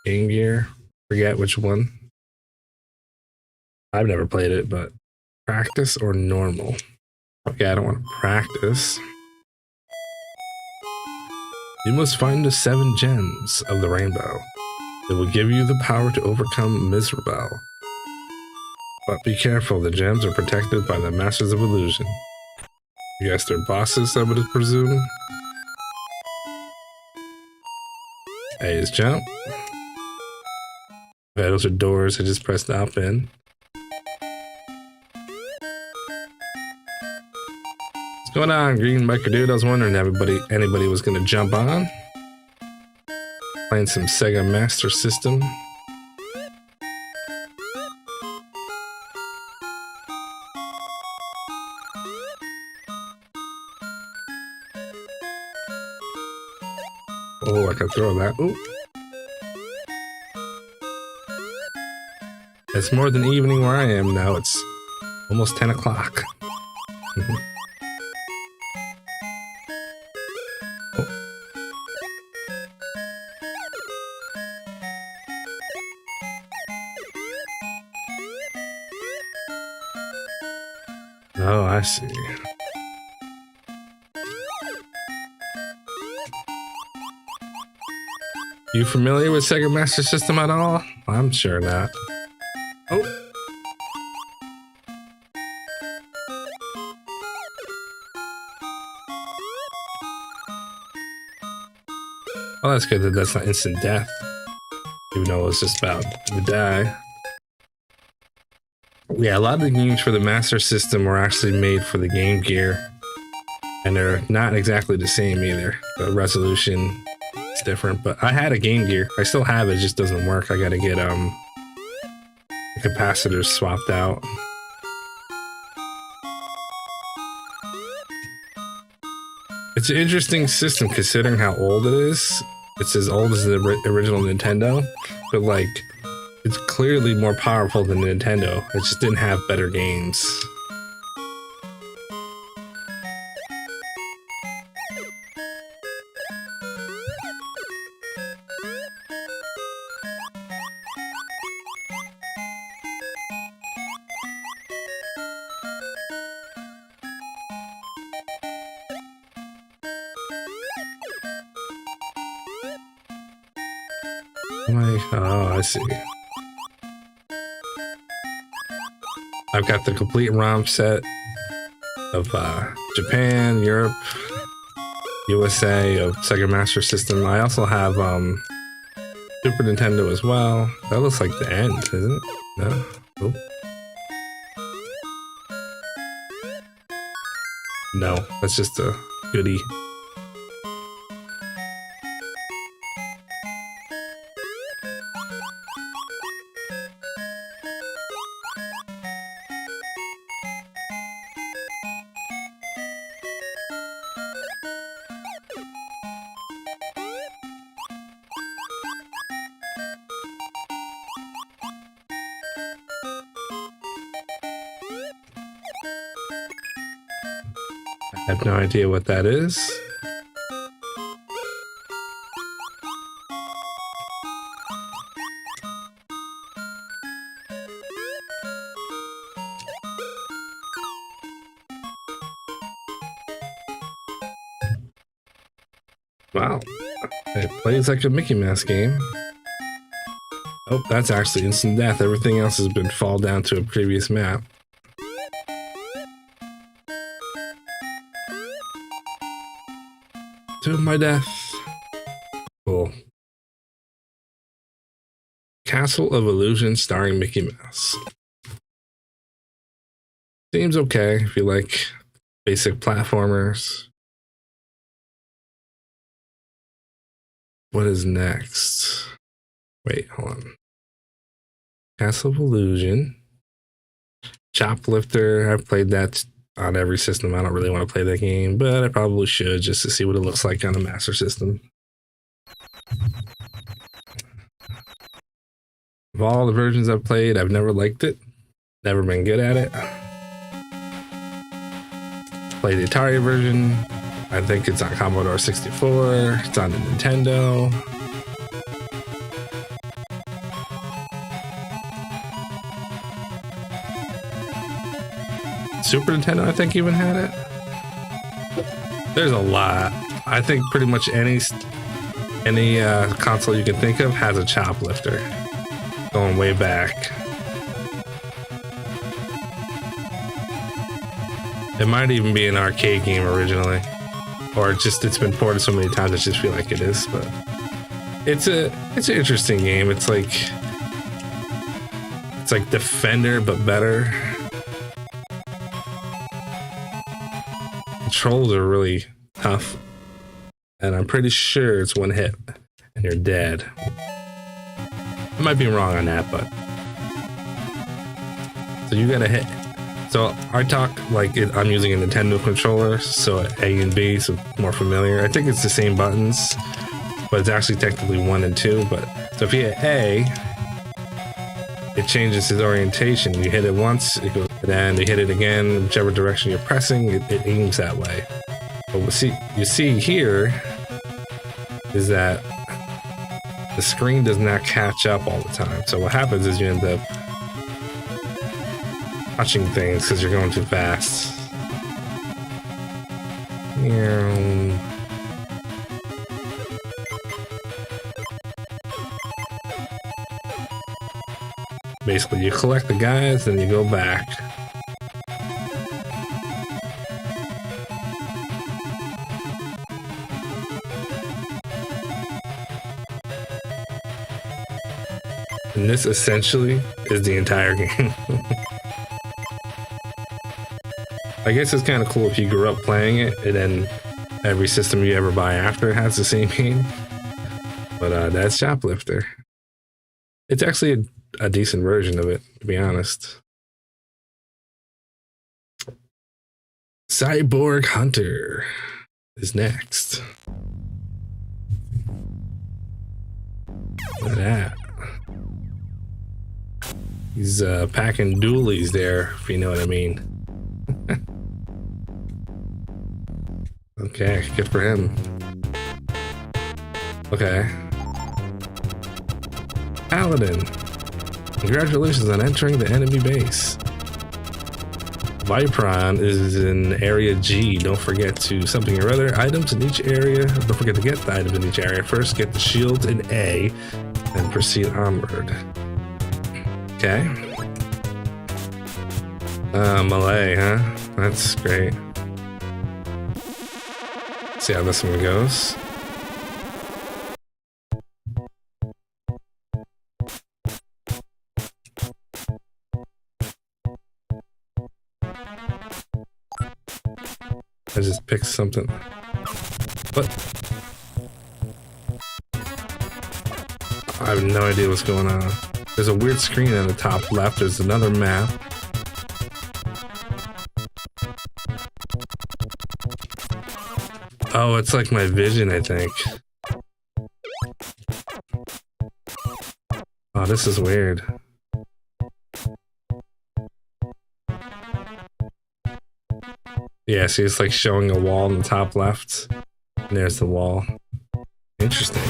Game Gear. Forget which one. I've never played it, but practice or normal? Okay, I don't want to practice. You must find the 7 gems of the rainbow. It will give you the power to overcome miserable. But be careful, the gems are protected by the Masters of Illusion. You guys, they're bosses, I would presume. A is jump. Okay, those are doors. I just pressed up in. What's going on, Green Biker Dude? I was wondering if anybody was going to jump on. Playing some Sega Master System. Oh, I can throw that. Ooh. It's more than evening where I am now. It's almost 10 o'clock. Oh, I see. You familiar with Sega Master System at all? I'm sure not. Oh. Well, that's good that that's not instant death. Even though it's just about to die. Yeah, a lot of the games for the Master System were actually made for the Game Gear. And they're not exactly the same either. The resolution is different, but I had a Game Gear. I still have it, it just doesn't work. I gotta get the capacitors swapped out. It's an interesting system considering how old it is. It's as old as the original Nintendo, but like, it's clearly more powerful than Nintendo. It just didn't have better games. Oh, I see. I've got the complete ROM set of Japan, Europe, USA of Sega Master System. I also have Super Nintendo as well. That looks like the end, isn't it? No? Oh. No, that's just a goodie. I have no idea what that is. Wow, it plays like a Mickey Mouse game. Oh, that's actually instant death. Everything else has been fall down to a previous map. To my death. Cool. Castle of Illusion starring Mickey Mouse. Seems okay if you like basic platformers. What is next? Wait, hold on. Castle of Illusion. Shoplifter. I've played that on every system. I don't really want to play that game, but I probably should just to see what it looks like on a Master System. Of all the versions I've played, I've never liked it. Never been good at it. Played the Atari version. I think it's on Commodore 64. It's on the Nintendo. Super Nintendo, I think, even had it. There's a lot. I think pretty much any console you can think of has a Shoplifter. Going way back. It might even be an arcade game originally, or it's been ported so many times I just feel like it is. But it's an interesting game. It's like Defender but better. Controls are really tough, and I'm pretty sure it's one hit and you're dead. I might be wrong on that, but so you gotta hit. So I talk like I'm using a Nintendo controller, so A and B, so more familiar. I think it's the same buttons, but it's actually technically 1 and 2. But so if you hit A, it changes its orientation. You hit it once, it goes, and you hit it again, whichever direction you're pressing, it aims that way. But what you see here is that the screen does not catch up all the time. So what happens is you end up touching things because you're going too fast. Basically, you collect the guys, then you go back. And this essentially is the entire game. I guess it's kind of cool if you grew up playing it, and then every system you ever buy after has the same game. But that's Shoplifter. It's actually a decent version of it, to be honest. Cyborg Hunter is next. Look at that. He's packing dualies there, if you know what I mean. Okay, good for him. Okay. Aladdin. Congratulations on entering the enemy base. Vipron is in area G. Don't forget to something or other. Items in each area. Don't forget to get the items in each area. First, get the shields in A, and proceed onward. Okay. Malay, huh? That's great. See how this one goes. I just picked something. What? I have no idea what's going on. There's a weird screen on the top left. There's another map. Oh, it's like my vision, I think. Oh, this is weird. Yeah, see, it's like showing a wall in the top left. And there's the wall. Interesting.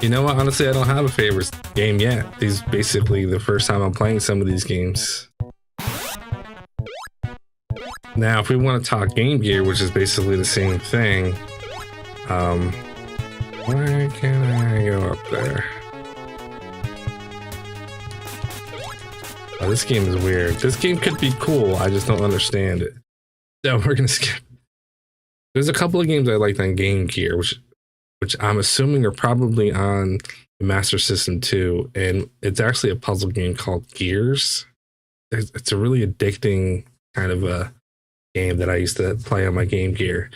You know what? Honestly, I don't have a favorite game yet. These basically the first time I'm playing some of these games. Now, if we want to talk Game Gear, which is basically the same thing, where can I go up there? Oh, this game is weird. This game could be cool. I just don't understand it. So we're gonna skip. There's a couple of games I liked on Game Gear, which I'm assuming are probably on the Master System too, and it's actually a puzzle game called Gears. It's a really addicting kind of a game that I used to play on my Game Gear.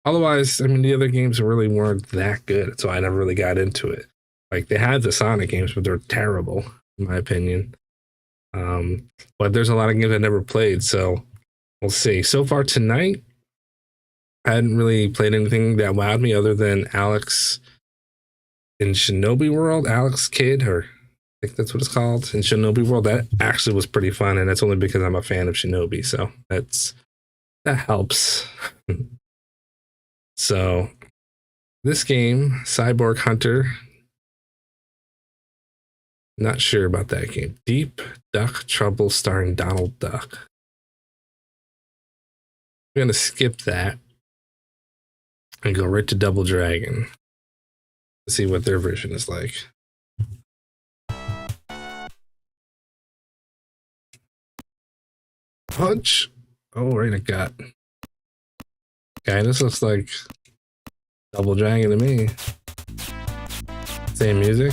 Otherwise, I mean, the other games really weren't that good, so I never really got into it. Like, they had the Sonic games, but they're terrible, in my opinion. But there's a lot of games I never played, so we'll see. So far tonight, I hadn't really played anything that wowed me other than Alex in Shinobi World, Alex Kid, or I think that's what it's called, in Shinobi World. That actually was pretty fun, and that's only because I'm a fan of Shinobi, so that helps. So this game, Cyborg Hunter, not sure about that game. Deep Duck Trouble starring Donald Duck. I'm gonna skip that and go right to Double Dragon to see what their version is like. Punch. Oh, right, it got. Okay, this looks like Double Dragon to me. Same music.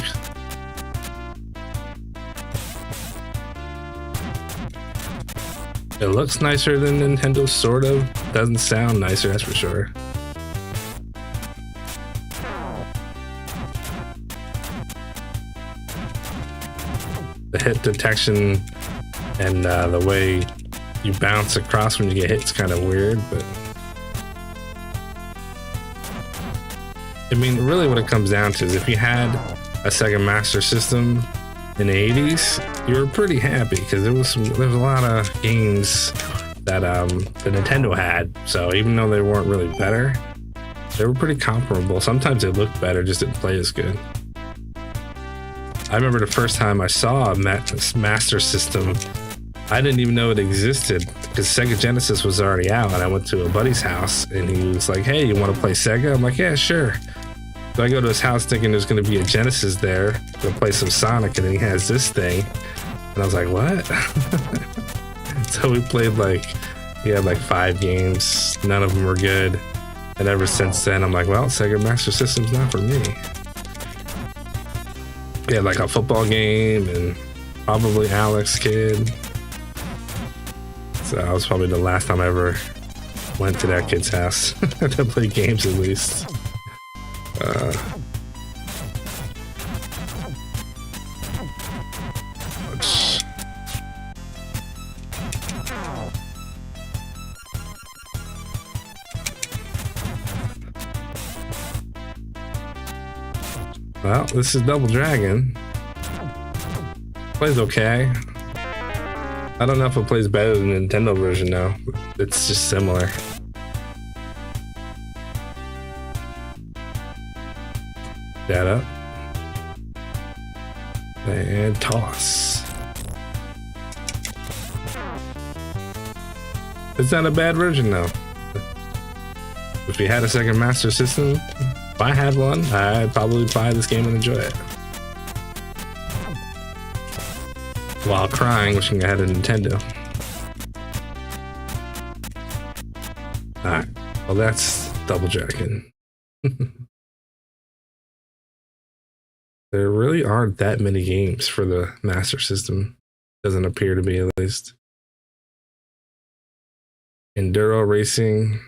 It looks nicer than Nintendo, sort of. Doesn't sound nicer, that's for sure. The hit detection and the way you bounce across when you get hit is kind of weird, but I mean, really what it comes down to is if you had a Sega Master System in the 80s, you were pretty happy because there was a lot of games that the Nintendo had. So even though they weren't really better, they were pretty comparable. Sometimes they looked better, just didn't play as good. I remember the first time I saw a Master System, I didn't even know it existed because Sega Genesis was already out, and I went to a buddy's house and he was like, "Hey, you want to play Sega?" I'm like, "Yeah, sure." So I go to his house thinking there's going to be a Genesis there to play some Sonic, and then he has this thing, and I was like, "What?" So we played he had 5 games, none of them were good, and ever since then I'm like, well, Sega Master System's not for me. He had a football game and probably Alex Kid. So that was probably the last time I ever went to that kid's house to play games, at least. Well, this is Double Dragon. Plays okay. I don't know if it plays better than the Nintendo version though. It's just similar. That up. And toss. It's not a bad version though. If you had a Sega Master System, if I had one, I'd probably buy this game and enjoy it. While crying, wishing I had a Nintendo. Alright, well that's Double Dragon. There really aren't that many games for the Master System. Doesn't appear to be, at least. Enduro Racing.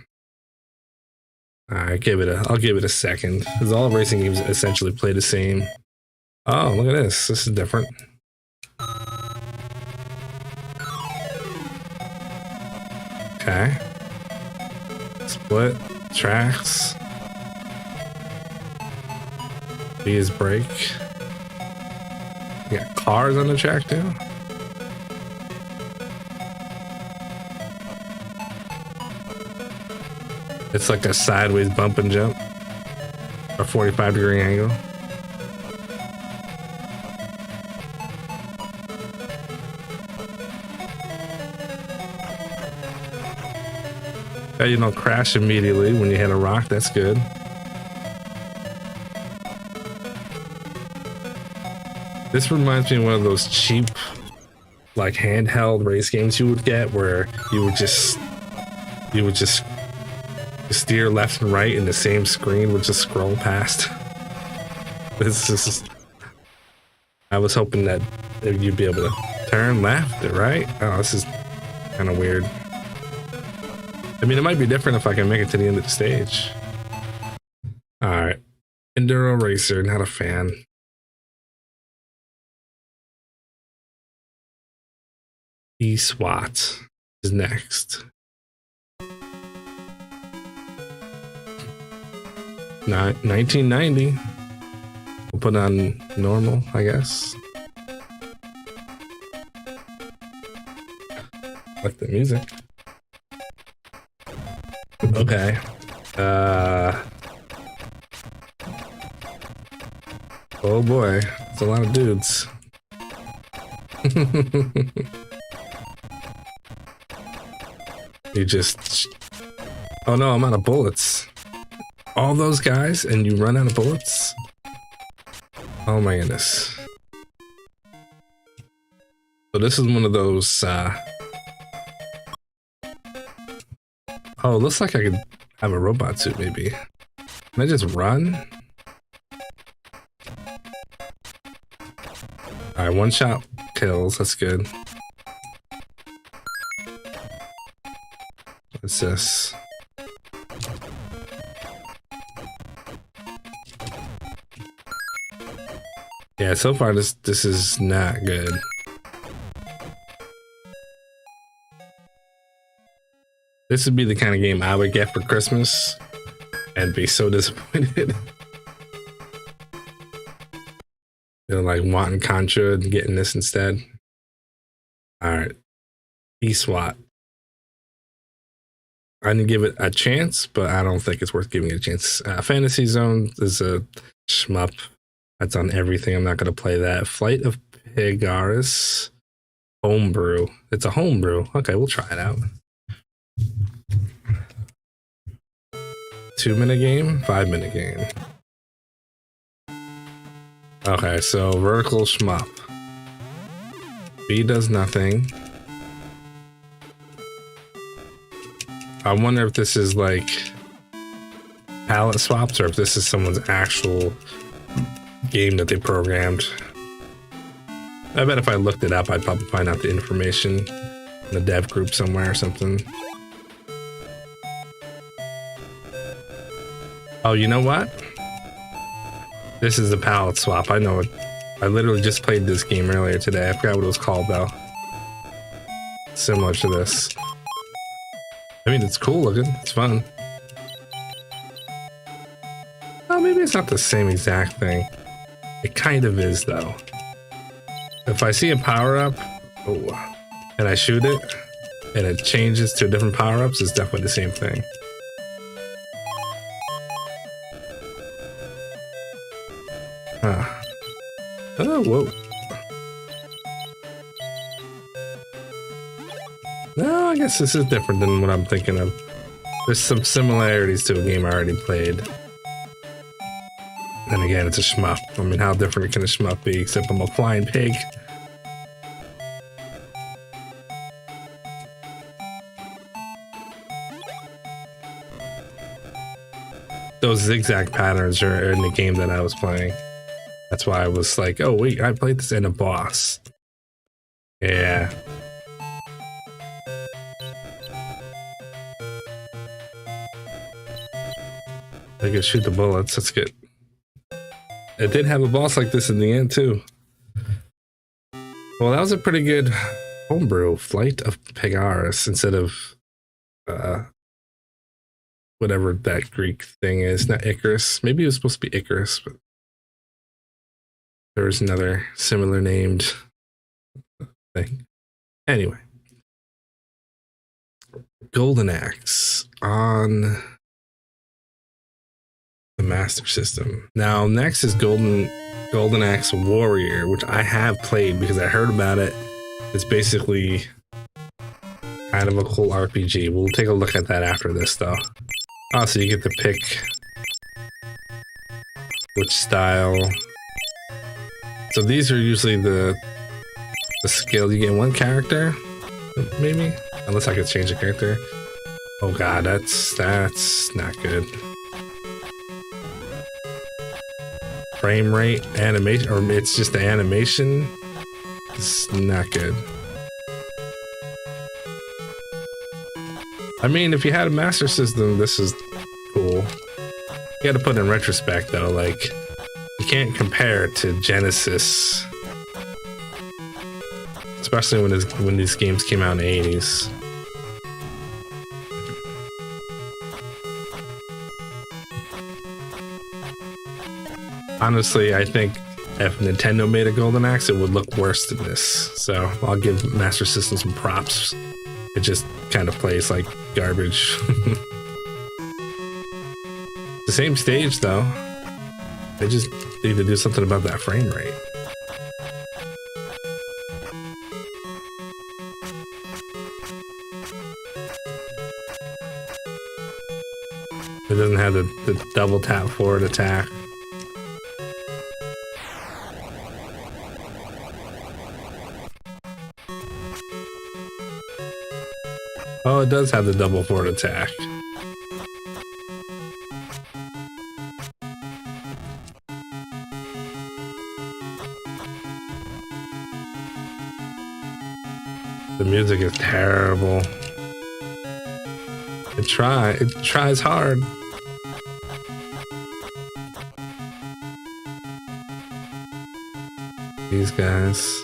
I'll give it a second, because all racing games essentially play the same. Oh, look at this. This is different. Okay. Split tracks. B is brake. You got cars on the track too. It's like a sideways bump and jump. A 45-degree angle. You don't crash immediately when you hit a rock. That's good. This reminds me of one of those cheap, like handheld race games you would get, where you would just steer left and right, and the same screen would just scroll past. This is. I was hoping that you'd be able to turn left or right. Oh, this is kind of weird. I mean, it might be different if I can make it to the end of the stage. All right. Enduro Racer, not a fan. E-SWAT is next. 1990. We'll put on normal, I guess. Like the music. Okay. Oh boy, it's a lot of dudes. You just... Oh no, I'm out of bullets. All those guys and you run out of bullets? Oh my goodness. So this is one of those, oh, it looks like I could have a robot suit, maybe. Can I just run? Alright, one shot kills, that's good. What's this? Yeah, so far this is not good. This would be the kind of game I would get for Christmas and be so disappointed. They're like wanting Contra and getting this instead. Alright. E-SWAT. I didn't give it a chance, but I don't think it's worth giving it a chance. Fantasy Zone is a shmup. That's on everything. I'm not going to play that. Flight of Pegasus. Homebrew. It's a homebrew. Okay, we'll try it out. 2-minute game, 5-minute game. Okay, so vertical shmup. B does nothing. I wonder if this is like pallet swaps or if this is someone's actual game that they programmed. I bet if I looked it up, I'd probably find out the information in the dev group somewhere or something. Oh, you know what? This is the pallet swap. I know it. I literally just played this game earlier today. I forgot what it was called though. Similar to this. I mean, it's cool looking. It's fun. Oh, maybe it's not the same exact thing. It kind of is though. If I see a power up, oh, and I shoot it, and it changes to different power ups, it's definitely the same thing. Huh. Oh, whoa. No, I guess this is different than what I'm thinking of. There's some similarities to a game I already played. And again, it's a shmup. I mean, how different can a shmup be except I'm a flying pig? Those zigzag patterns are in the game that I was playing. That's why I was like, oh wait, I played this in a boss. Yeah. I can shoot the bullets, that's good. It did have a boss like this in the end too. Well, that was a pretty good homebrew. Flight of Pegasus instead of whatever that Greek thing is. Not Icarus. Maybe it was supposed to be Icarus, but there was another similar named thing. Anyway. Golden Axe on The Master System. Now, next is Golden Axe Warrior, which I have played because I heard about it. It's basically kind of a cool RPG. We'll take a look at that after this, though. Oh, so you get to pick which style. So these are usually the skill. You get one character, maybe? Unless I could change the character. Oh god, that's not good. Frame rate, animation, or it's just the animation. It's not good. I mean, if you had a Master System, this is cool. You gotta put in retrospect, though, like, you can't compare it to Genesis. Especially when these games came out in the 80s. Honestly, I think if Nintendo made a Golden Axe, it would look worse than this. So I'll give Master System some props. It just kind of plays like garbage. The same stage, though. They just need to do something about that frame rate. It doesn't have the double tap forward attack. Oh, it does have the double forward attack. The music is terrible. It tries hard. These guys.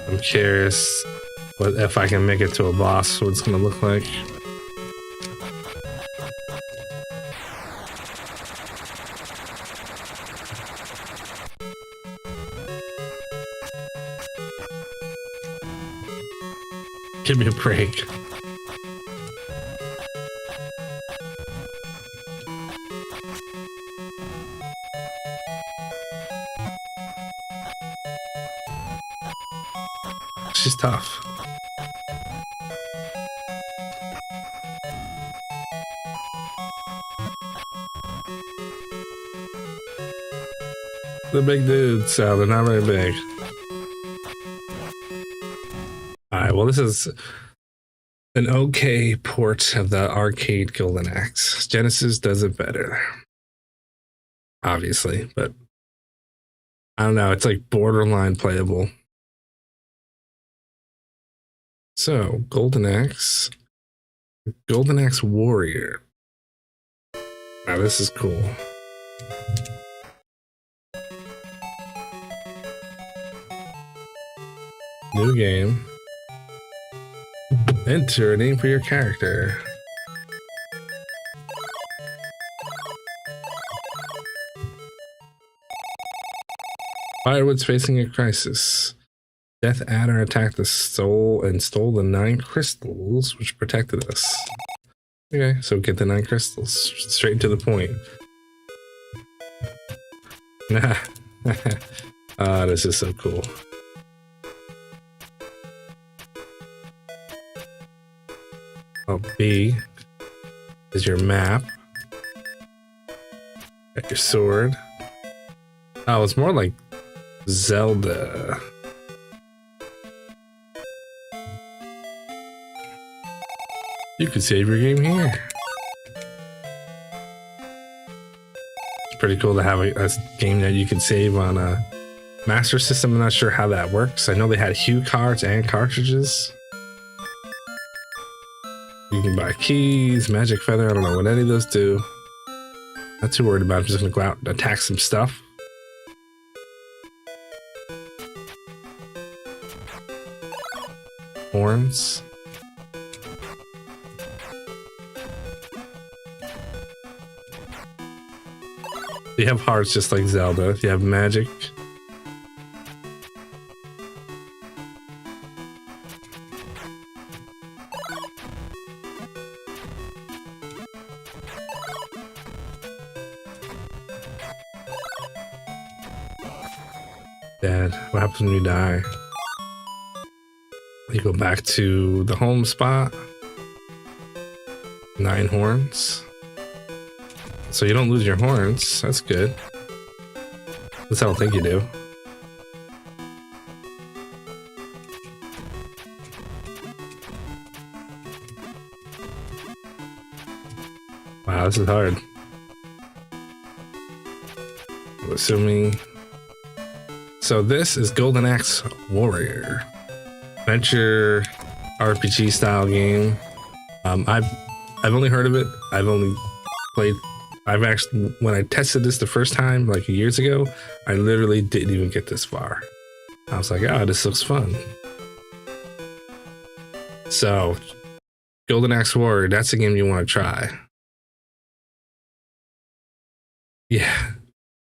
I'm curious if I can make it to a boss, what it's gonna look like. Give me a break. She's tough. The big dudes, so they're not very big. Alright, well, this is an okay port of the arcade Golden Axe. Genesis does it better. Obviously, but I don't know, it's like borderline playable. So, Golden Axe Warrior. Now, this is cool. New game. Enter a name for your character. Firewood's facing a crisis. Death Adder attacked the soul and stole the 9 crystals, which protected us. Okay, so get the 9 crystals. Straight to the point. Nah. Ah, this is so cool. Oh, B is your map. Got your sword. Oh, it's more like Zelda. You could save your game here. It's pretty cool to have a game that you can save on a Master System. I'm not sure how that works. I know they had Hue cards and cartridges. You can buy keys, magic feather. I don't know what any of those do. Not too worried about it. I'm just gonna go out and attack some stuff. Horns. You have hearts just like Zelda. You have magic. Dad, what happens when you die? You go back to the home spot. 9 horns. So you don't lose your horns. That's good. At least I don't think you do. Wow, this is hard. I'm assuming. So this is Golden Axe Warrior. Adventure RPG style game. I've only heard of it. I've only played. I've actually, when I tested this the first time, like years ago, I literally didn't even get this far. I was like, oh, this looks fun. So, Golden Axe Warrior, that's a game you want to try. Yeah.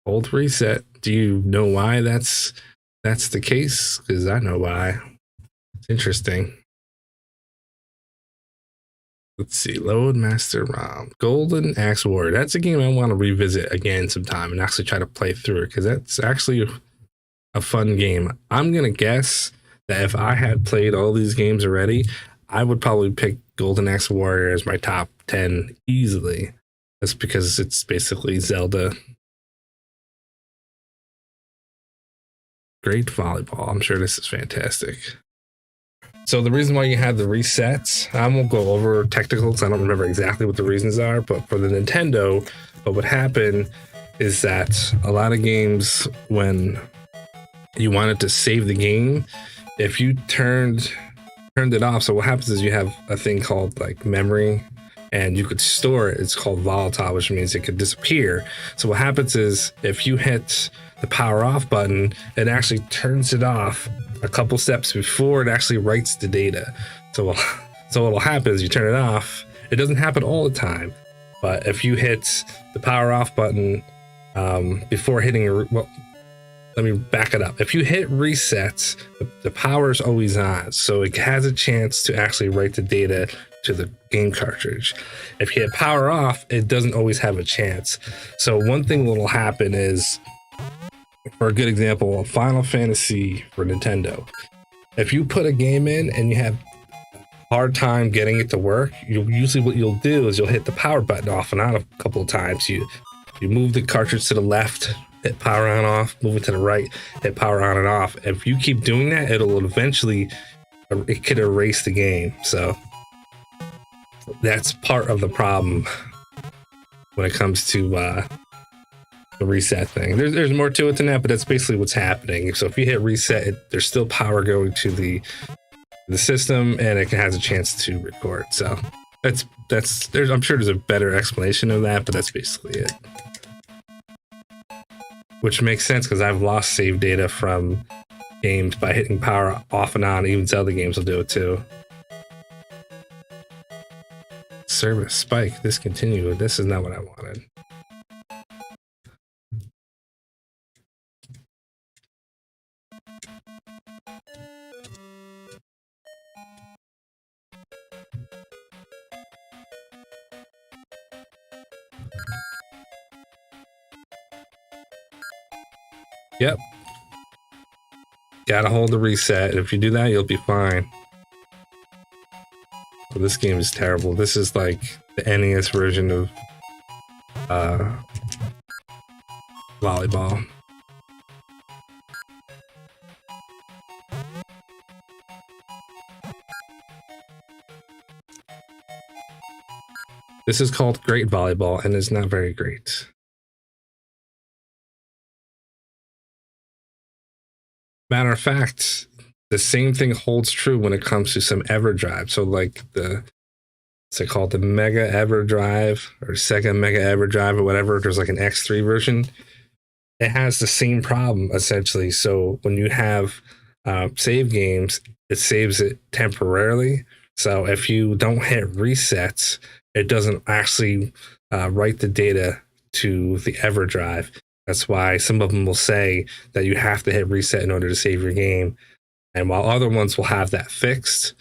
Hold reset. Do you know why that's the case? Because I know why. It's interesting. Let's see. Load Master ROM. Golden Axe Warrior. That's a game I want to revisit again sometime and actually try to play through it because that's actually a fun game. I'm going to guess that if I had played all these games already, I would probably pick Golden Axe Warrior as my top 10 easily. That's because it's basically Zelda. Great volleyball. I'm sure this is fantastic. So the reason why you had the resets, I won't go over technicals. I don't remember exactly what the reasons are, but for the Nintendo, what would happen is that a lot of games, when you wanted to save the game, if you turned it off, so what happens is you have a thing called like memory, and you could store it. It's called volatile, which means it could disappear. So what happens is if you hit the power off button, it actually turns it off a couple steps before it actually writes the data. So what'll happen is you turn it off. It doesn't happen all the time, but if you hit the power off button before hitting let me back it up. If you hit reset, the power is always on, so it has a chance to actually write the data to the game cartridge. If you hit power off, it doesn't always have a chance. So one thing that'll happen is, for a good example, Final Fantasy for Nintendo. If you put a game in and you have a hard time getting it to work, usually what you'll do is you'll hit the power button off and on a couple of times. You move the cartridge to the left, hit power on off, move it to the right, hit power on and off. If you keep doing that, it could erase the game. So that's part of the problem when it comes to the reset thing. There's more to it than that, but that's basically what's happening. So if you hit reset, there's still power going to the system, and it has a chance to record. So I'm sure there's a better explanation of that, but that's basically it. Which makes sense because I've lost save data from games by hitting power off and on. Even Zelda games will do it too. Service spike discontinued. This is not what I wanted. Yep. Gotta hold the reset. If you do that, you'll be fine. Well, this game is terrible. This is like the NES version of Volleyball. This is called Great Volleyball and is not very great. Matter of fact, the same thing holds true when it comes to some EverDrive. So like what's it called? The Mega EverDrive or Sega Mega EverDrive or whatever. There's like an X3 version. It has the same problem essentially. So when you have save games, it saves it temporarily. So if you don't hit resets, it doesn't actually write the data to the EverDrive. That's why some of them will say that you have to hit reset in order to save your game. And while other ones will have that fixed,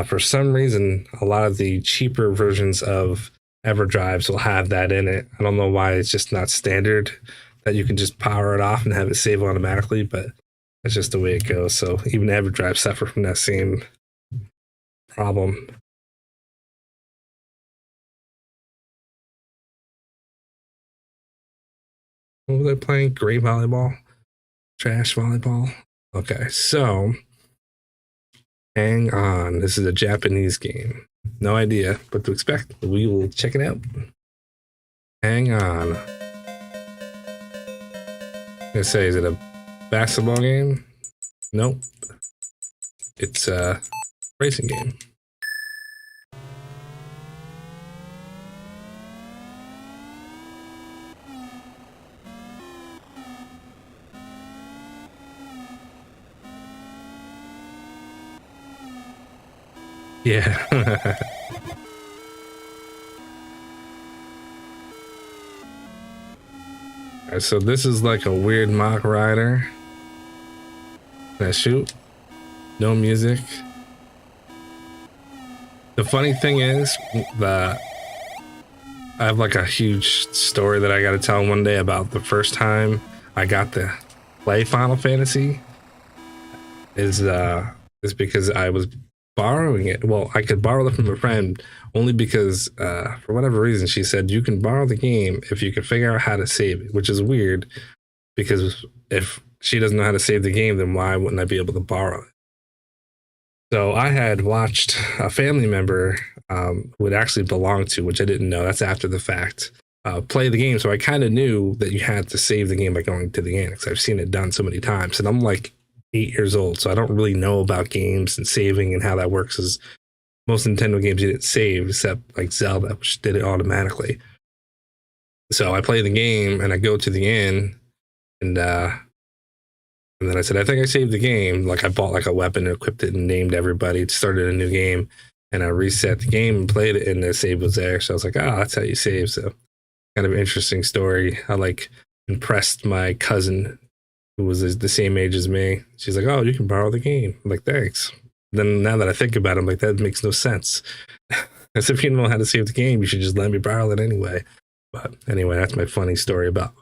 for some reason, a lot of the cheaper versions of EverDrives will have that in it. I don't know why it's just not standard that you can just power it off and have it save automatically, but that's just the way it goes. So even EverDrive suffer from that same problem. What were they playing? Great volleyball? Trash volleyball? Okay, so hang on. This is a Japanese game. No idea what to expect. We will check it out. Hang on. I'm gonna say, is it a basketball game? Nope. It's a racing game. Yeah. Alright, so this is like a weird mock rider. Can I shoot? No music. The funny thing is that I have like a huge story that I got to tell one day about the first time I got to play Final Fantasy. Is because I was borrowing it. Well, I could borrow it from a friend only because for whatever reason she said you can borrow the game if you can figure out how to save it, which is weird because if she doesn't know how to save the game, then why wouldn't I be able to borrow it? So I had watched a family member who it actually belonged to, which I didn't know, that's after the fact, play the game. So I kind of knew that you had to save the game by going to the end because I've seen it done so many times. And I'm like 8 years old, so I don't really know about games and saving and how that works. As most Nintendo games you didn't save, except like Zelda, which did it automatically. So I play the game and I go to the end, and then I said, I think I saved the game. Like I bought like a weapon, equipped it, and named everybody. Started a new game, and I reset the game and played it, and the save was there. So I was like, oh, that's how you save. So kind of an interesting story. I like impressed my cousin, who was the same age as me. She's like, oh, you can borrow the game. I'm like, thanks. Then now that I think about it, I'm like, that makes no sense. As if you know how to save the game, you should just let me borrow it anyway. But anyway, that's my funny story about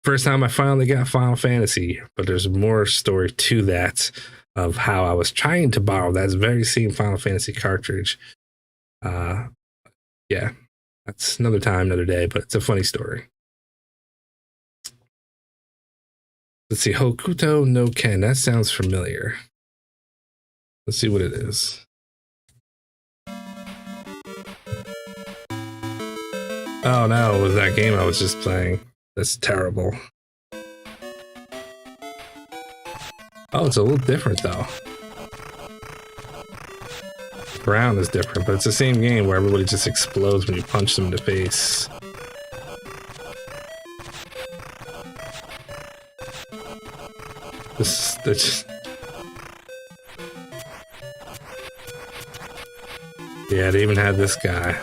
first time I finally got Final Fantasy. But there's more story to that of how I was trying to borrow that very same Final Fantasy cartridge. Yeah, that's another time, another day, but it's a funny story. Let's see, Hokuto no Ken. That sounds familiar. Let's see what it is. Oh no, it was that game I was just playing. That's terrible. Oh, it's a little different though. Ground is different, but it's the same game where everybody just explodes when you punch them in the face. This yeah, they even had this guy.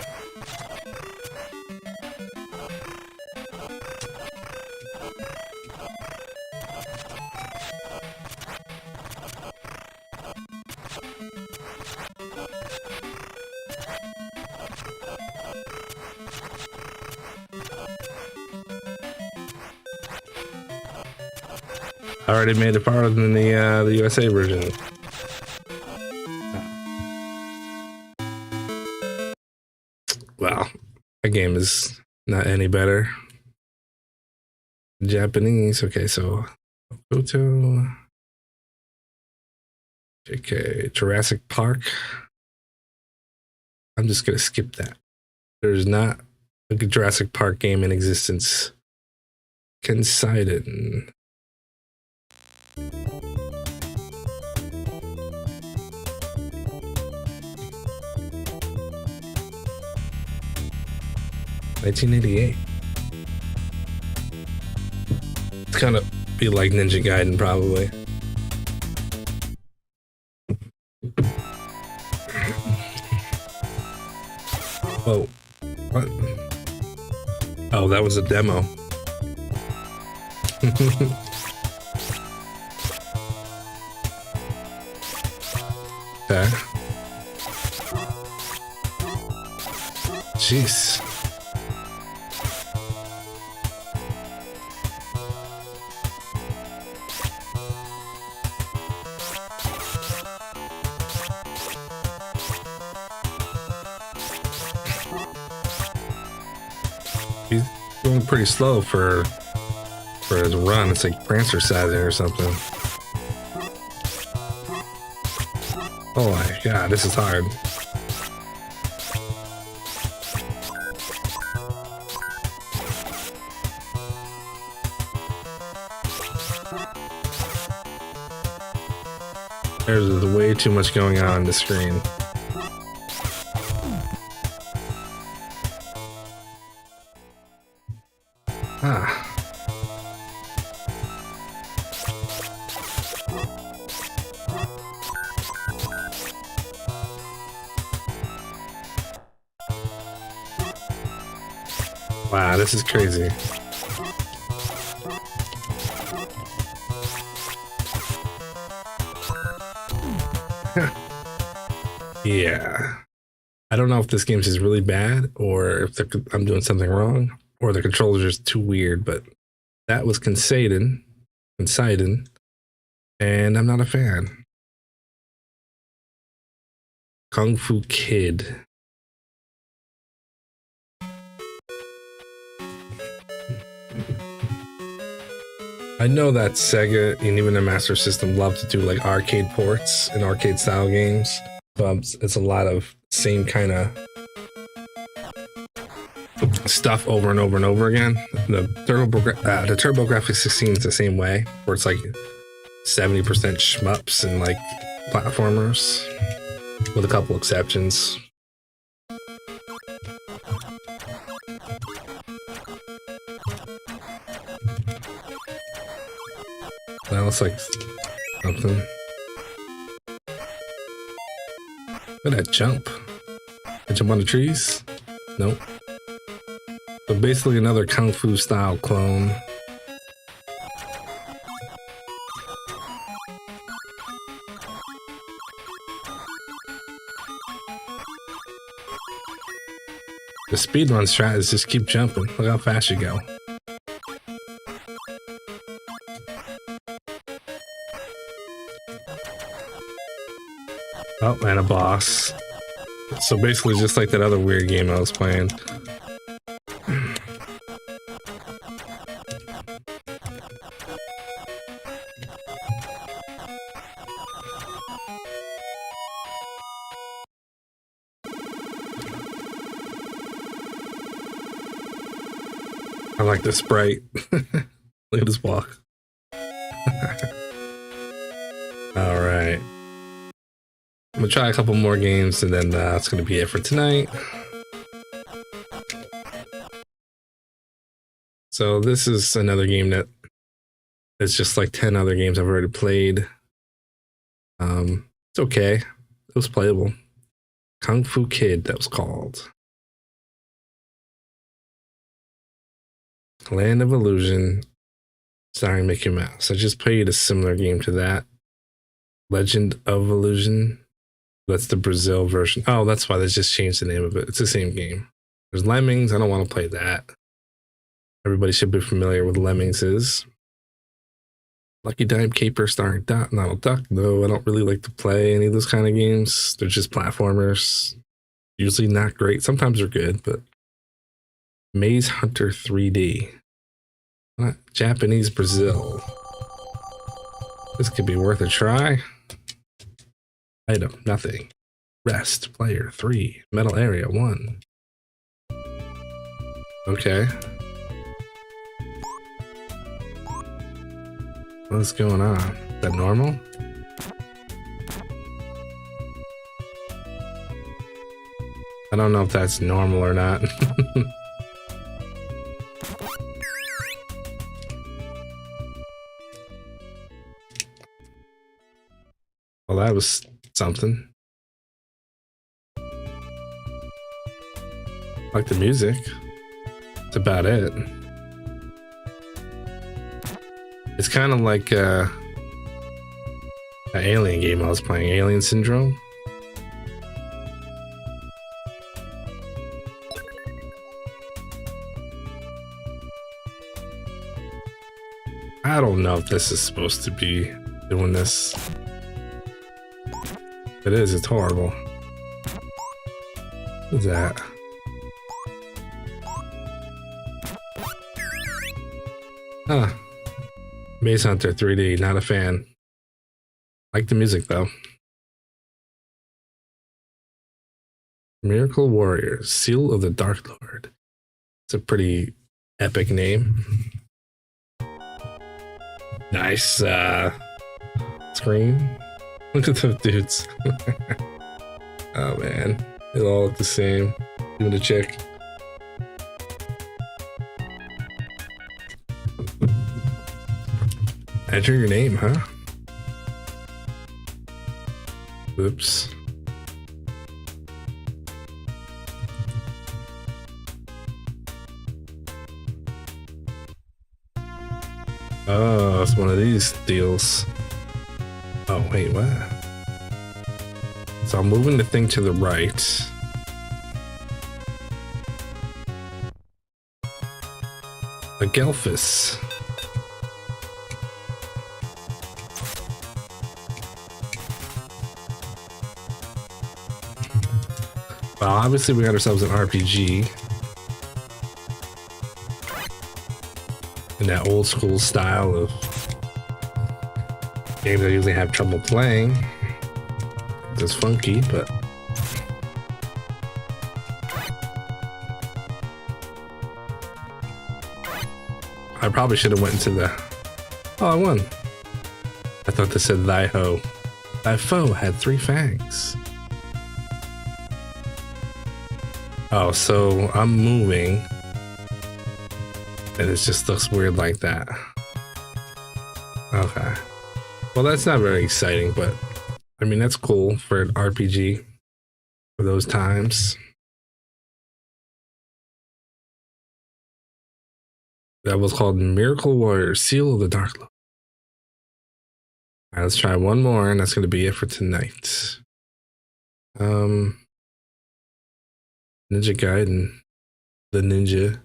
I already made it farther than the USA version. Wow, that game is not any better. Japanese. Okay, so go to JK Jurassic Park. I'm just gonna skip that. There's not a Jurassic Park game in existence. Consided. $1988. It's kind of be like Ninja Gaiden, probably. Whoa. What? Oh, that was a demo. Okay. Jeez. He's going pretty slow for his run. It's like Prancer sizing or something. Oh my god, this is hard. There's way too much going on the screen. Ah. Wow, this is crazy. Yeah. I don't know if this game is really bad or if I'm doing something wrong or the controls are just too weird, but that was Considine, and I'm not a fan. Kung Fu Kid. I know that Sega and even the Master System love to do like arcade ports and arcade style games. It's a lot of same kind of stuff over and over and over again. The TurboGrafx 16 is the same way, where it's like 70% shmups and like platformers, with a couple exceptions. That looks like something. Look at that jump. I jump on the trees? Nope. So basically another Kung Fu style clone. The speedrun strat is just keep jumping. Look how fast you go. Oh, and a boss. So basically just like that other weird game I was playing. I like the sprite. Look at this walk. All right. I'm gonna try a couple more games and then that's gonna be it for tonight. So this is another game that is just like 10 other games I've already played. It's okay. It was playable. Kung Fu Kid, that was called. Land of Illusion, starring Mickey Mouse. I just played a similar game to that. Legend of Illusion. That's the Brazil version. Oh, that's why they just changed the name of it. It's the same game. There's Lemmings. I don't want to play that. Everybody should be familiar with Lemmings is. Lucky Dime Caper starring Donald Duck. No, I don't really like to play any of those kind of games. They're just platformers. Usually not great. Sometimes they're good, but Maze Hunter 3D. What? Japanese Brazil. This could be worth a try. Item, nothing. Rest, player, 3. Metal area, 1. Okay. What's going on? Is that normal? I don't know if that's normal or not. Well, that was something. I like the music. That's about it. It's kind of like an alien game I was playing, Alien Syndrome. I don't know if this is supposed to be doing this. It is, it's horrible. What's that? Huh. Maze Hunter 3D, not a fan. Like the music though. Miracle Warrior, Seal of the Dark Lord. It's a pretty epic name. Nice screen. Look at those dudes. Oh man, they all look the same. Give it a check. Enter your name, huh? Oops. Oh, it's one of these deals. Oh, wait, what? So I'm moving the thing to the right. A Gelfus. Well, obviously we got ourselves an RPG. In that old school style of games I usually have trouble playing. It's funky, but I probably should have went into the... Oh, I won. I thought this said thy ho. Thy foe had 3 fangs. Oh, so I'm moving. And it just looks weird like that. Okay. Well, that's not very exciting, but I mean, that's cool for an RPG for those times. That was called Miracle Warrior, Seal of the Dark Lord. All right, let's try one more, and that's going to be it for tonight. Ninja Gaiden, the Ninja.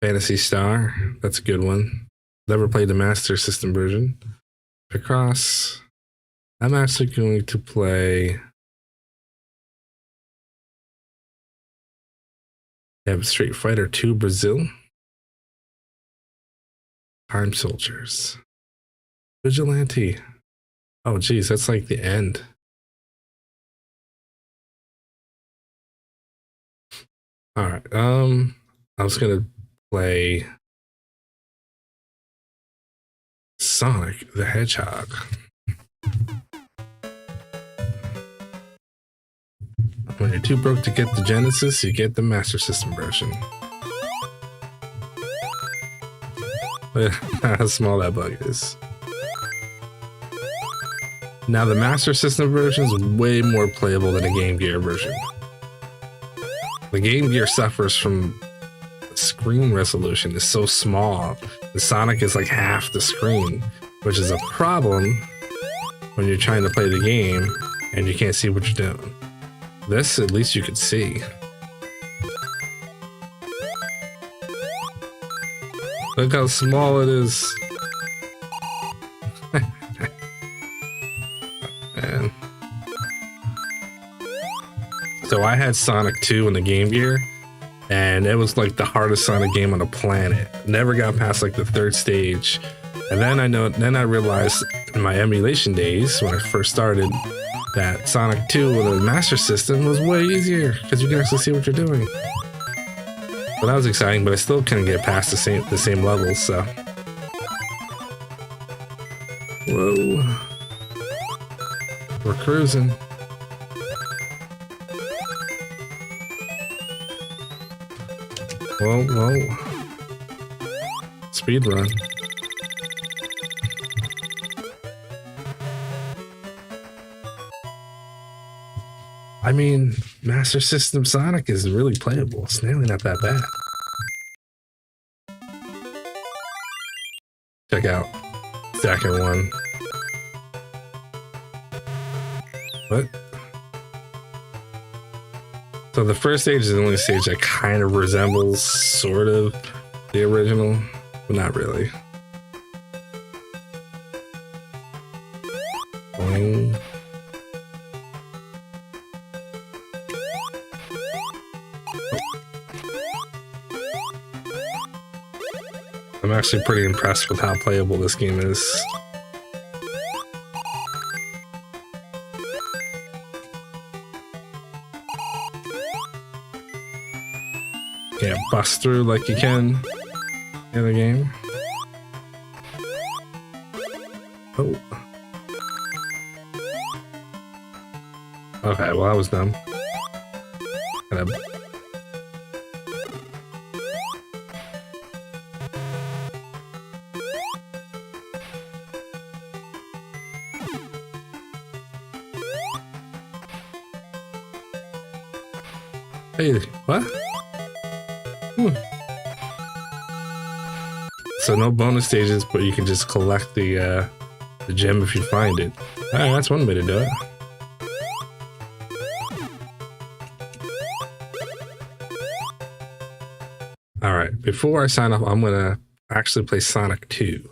Phantasy Star, that's a good one. Never played the Master System version. Picross. I'm actually going to play. I have Street Fighter 2 Brazil. Time Soldiers. Vigilante. Oh geez, that's like the end. All right. I was gonna play Sonic the Hedgehog. When you're too broke to get the Genesis, you get the Master System version. Look how small that bug is. Now the Master System version is way more playable than the Game Gear version. The Game Gear suffers from screen resolution is so small. The Sonic is like half the screen, which is a problem when you're trying to play the game and you can't see what you're doing. This, at least you could see. Look how small it is. Man. So I had Sonic 2 in the Game Gear, and it was like the hardest Sonic game on the planet. Never got past like the 3rd stage. And then I realized in my emulation days when I first started that Sonic 2 with a Master System was way easier because you can actually see what you're doing. So that was exciting, but I still couldn't get past the same levels, so. Whoa. We're cruising. Whoa, whoa. Speed run. I mean, Master System Sonic is really playable. It's nearly not that bad. check out second one. What? So the first stage is the only stage that kind of resembles sort of the original, but not really. Boing. I'm actually pretty impressed with how playable this game is. Can't bust through like you can in the game. Oh. Okay, well that was dumb. Gotta... Hey, what? So no bonus stages, but you can just collect the gem if you find it. Alright, that's one way to do it. Alright, before I sign off, I'm gonna actually play Sonic 2.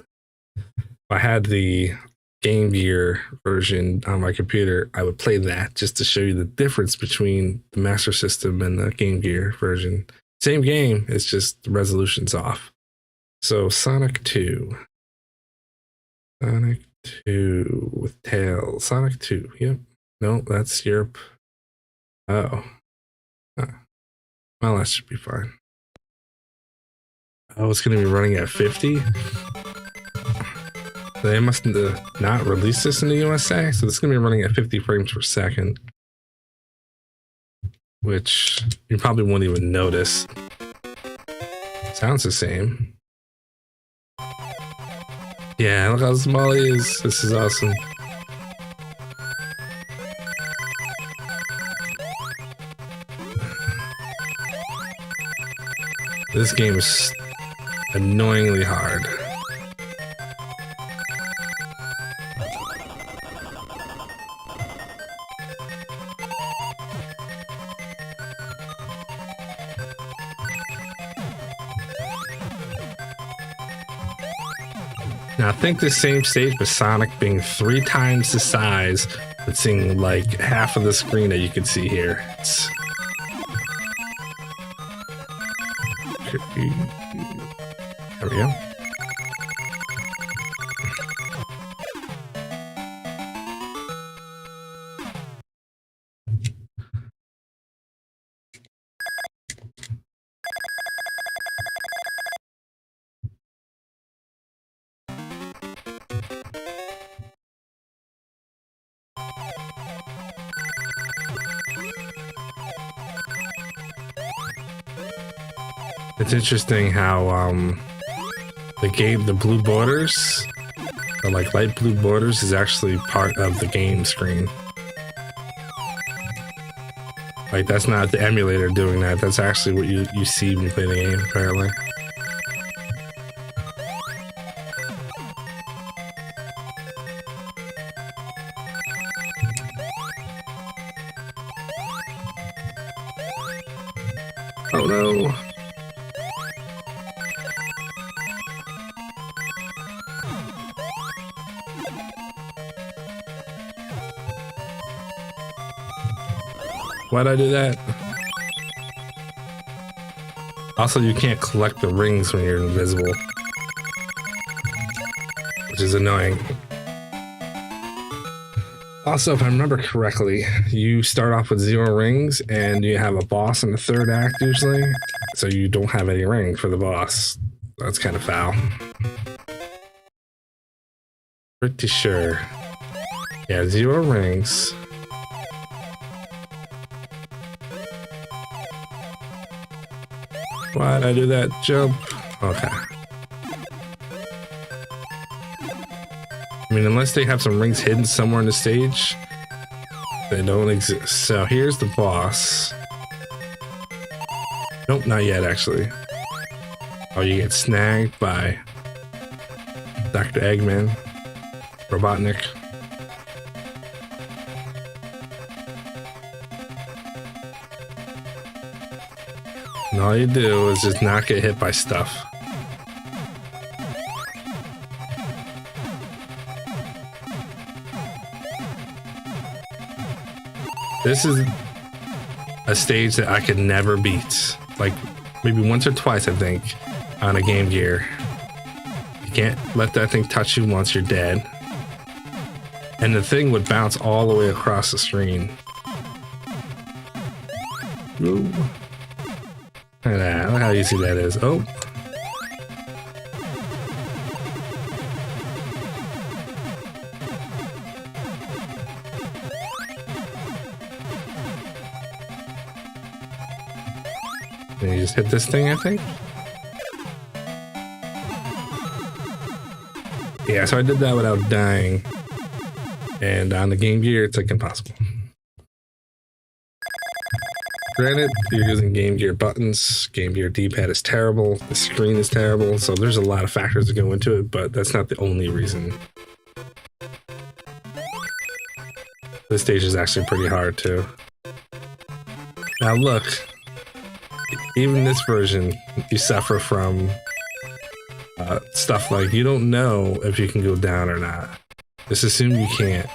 If I had the Game Gear version on my computer, I would play that just to show you the difference between the Master System and the Game Gear version. Same game, it's just the resolution's off. So Sonic 2. Sonic 2 with Tails. Sonic 2, yep. No, that's Europe. Oh. Huh. Well, that should be fine. Oh, it's going to be running at 50? They must not release this in the USA, so this is going to be running at 50 frames per second. Which you probably won't even notice. Sounds the same. Yeah, look how small he is. This is awesome. This game is annoyingly hard. Now think the same stage, but Sonic being 3 times the size, but seeing like half of the screen that you can see here. It's... There we go. It's interesting how the blue borders, the like light blue borders, is actually part of the game screen. Like that's not the emulator doing that. That's actually what you see when you play the game, apparently. Oh no. Why'd I do that? Also, you can't collect the rings when you're invisible, which is annoying. Also, if I remember correctly, you start off with 0 rings and you have a boss in the 3rd act usually, so you don't have any ring for the boss. That's kind of foul. Pretty sure. Yeah, 0 rings. Why'd I do that jump? Okay. I mean, unless they have some rings hidden somewhere on the stage, they don't exist. So here's the boss. Nope, not yet, actually. Oh, you get snagged by Dr. Eggman, Robotnik. And all you do is just not get hit by stuff. This is a stage that I could never beat. Like maybe once or twice, I think, on a Game Gear. You can't let that thing touch you once, you're dead. And the thing would bounce all the way across the screen. Ooh. Look at that. Look how easy that is. Oh. And you just hit this thing, I think? Yeah, so I did that without dying. And on the Game Gear, it's like impossible. Granted, you're using Game Gear buttons. Game Gear D-pad is terrible. The screen is terrible. So there's a lot of factors that go into it, but that's not the only reason. This stage is actually pretty hard too. Now look, even this version, you suffer from stuff like you don't know if you can go down or not. Just assume you can't.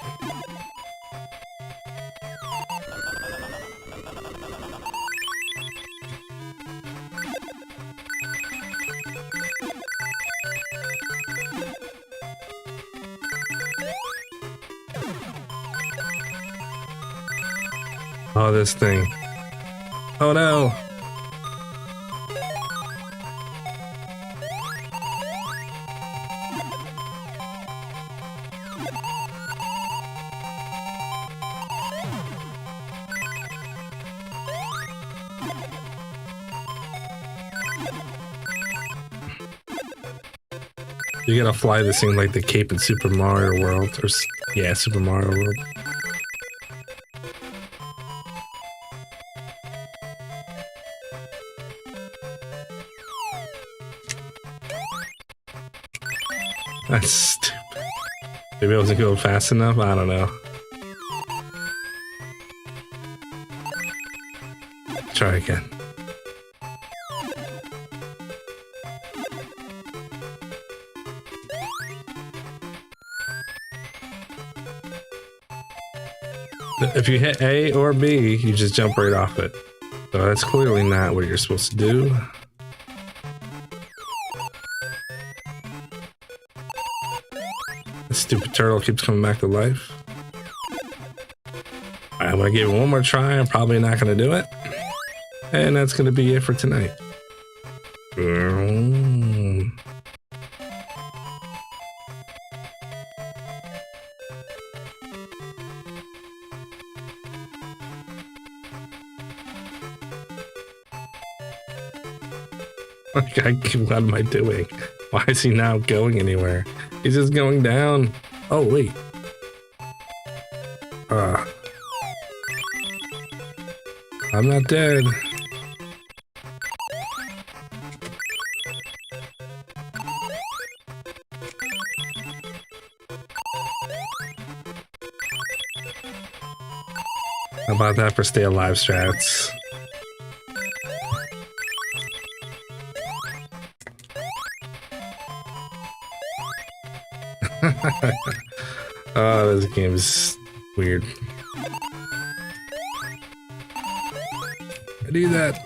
Oh, this thing. Oh no! You gotta fly this thing like the cape in Super Mario World. Or, yeah, Super Mario World. That's stupid. Maybe I wasn't going fast enough? I don't know. Try again. If you hit A or B, you just jump right off it. So that's clearly not what you're supposed to do. The stupid turtle keeps coming back to life. Alright, I'm gonna give it one more try. I'm probably not gonna do it. And that's gonna be it for tonight. What am I doing? Why is he now going anywhere? He's just going down. Oh, wait. I'm not dead. How about that for stay alive strats? Oh, this game is weird. I need that.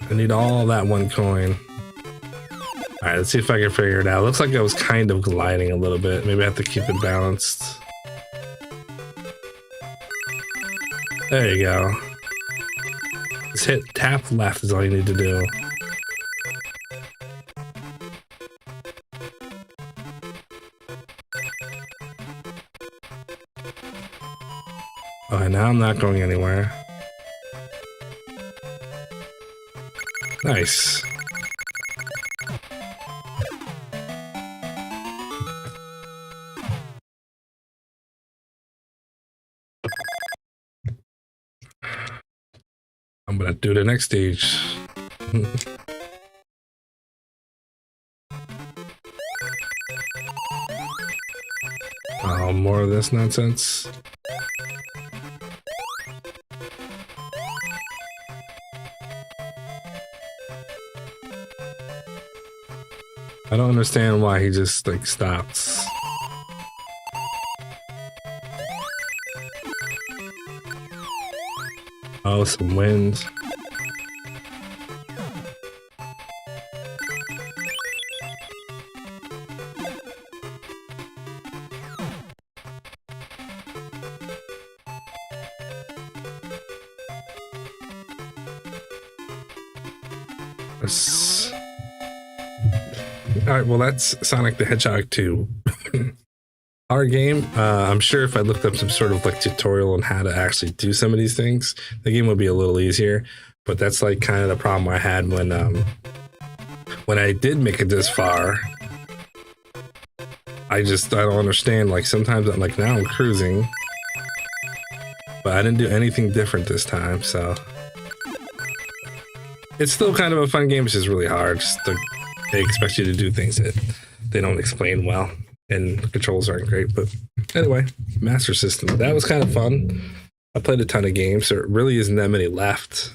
I need all that one coin. Alright, let's see if I can figure it out. Looks like I was kind of gliding a little bit. Maybe I have to keep it balanced. There you go. Just hit tap left is all you need to do. Okay, now I'm not going anywhere. Nice. I'm gonna do the next stage. SMS nonsense. I don't understand why he just like stops. Oh, some wind. All right, well, that's Sonic the Hedgehog 2. Hard game. I'm sure if I looked up some sort of like tutorial on how to actually do some of these things, the game would be a little easier. But that's like kind of the problem I had when I did make it this far. I don't understand. Like sometimes I'm like, now I'm cruising, but I didn't do anything different this time. So it's still kind of a fun game. It's just really hard. They expect you to do things that they don't explain well, and the controls aren't great. But anyway, Master System. That was kind of fun. I played a ton of games. There really isn't that many left.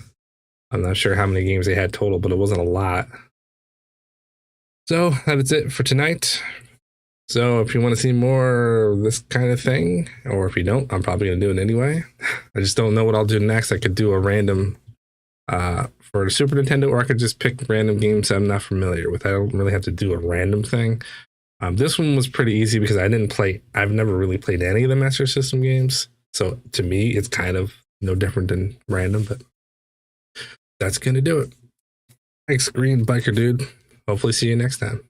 I'm not sure how many games they had total, but it wasn't a lot. So that is it for tonight. So if you want to see more of this kind of thing, or if you don't, I'm probably going to do it anyway. I just don't know what I'll do next. I could do a random for the Super Nintendo, or I could just pick random games I'm not familiar with. I don't really have to do a random thing. This one was pretty easy because I've never really played any of the Master System games. So to me, it's kind of no different than random, but that's going to do it. Thanks, Green Biker Dude. Hopefully see you next time.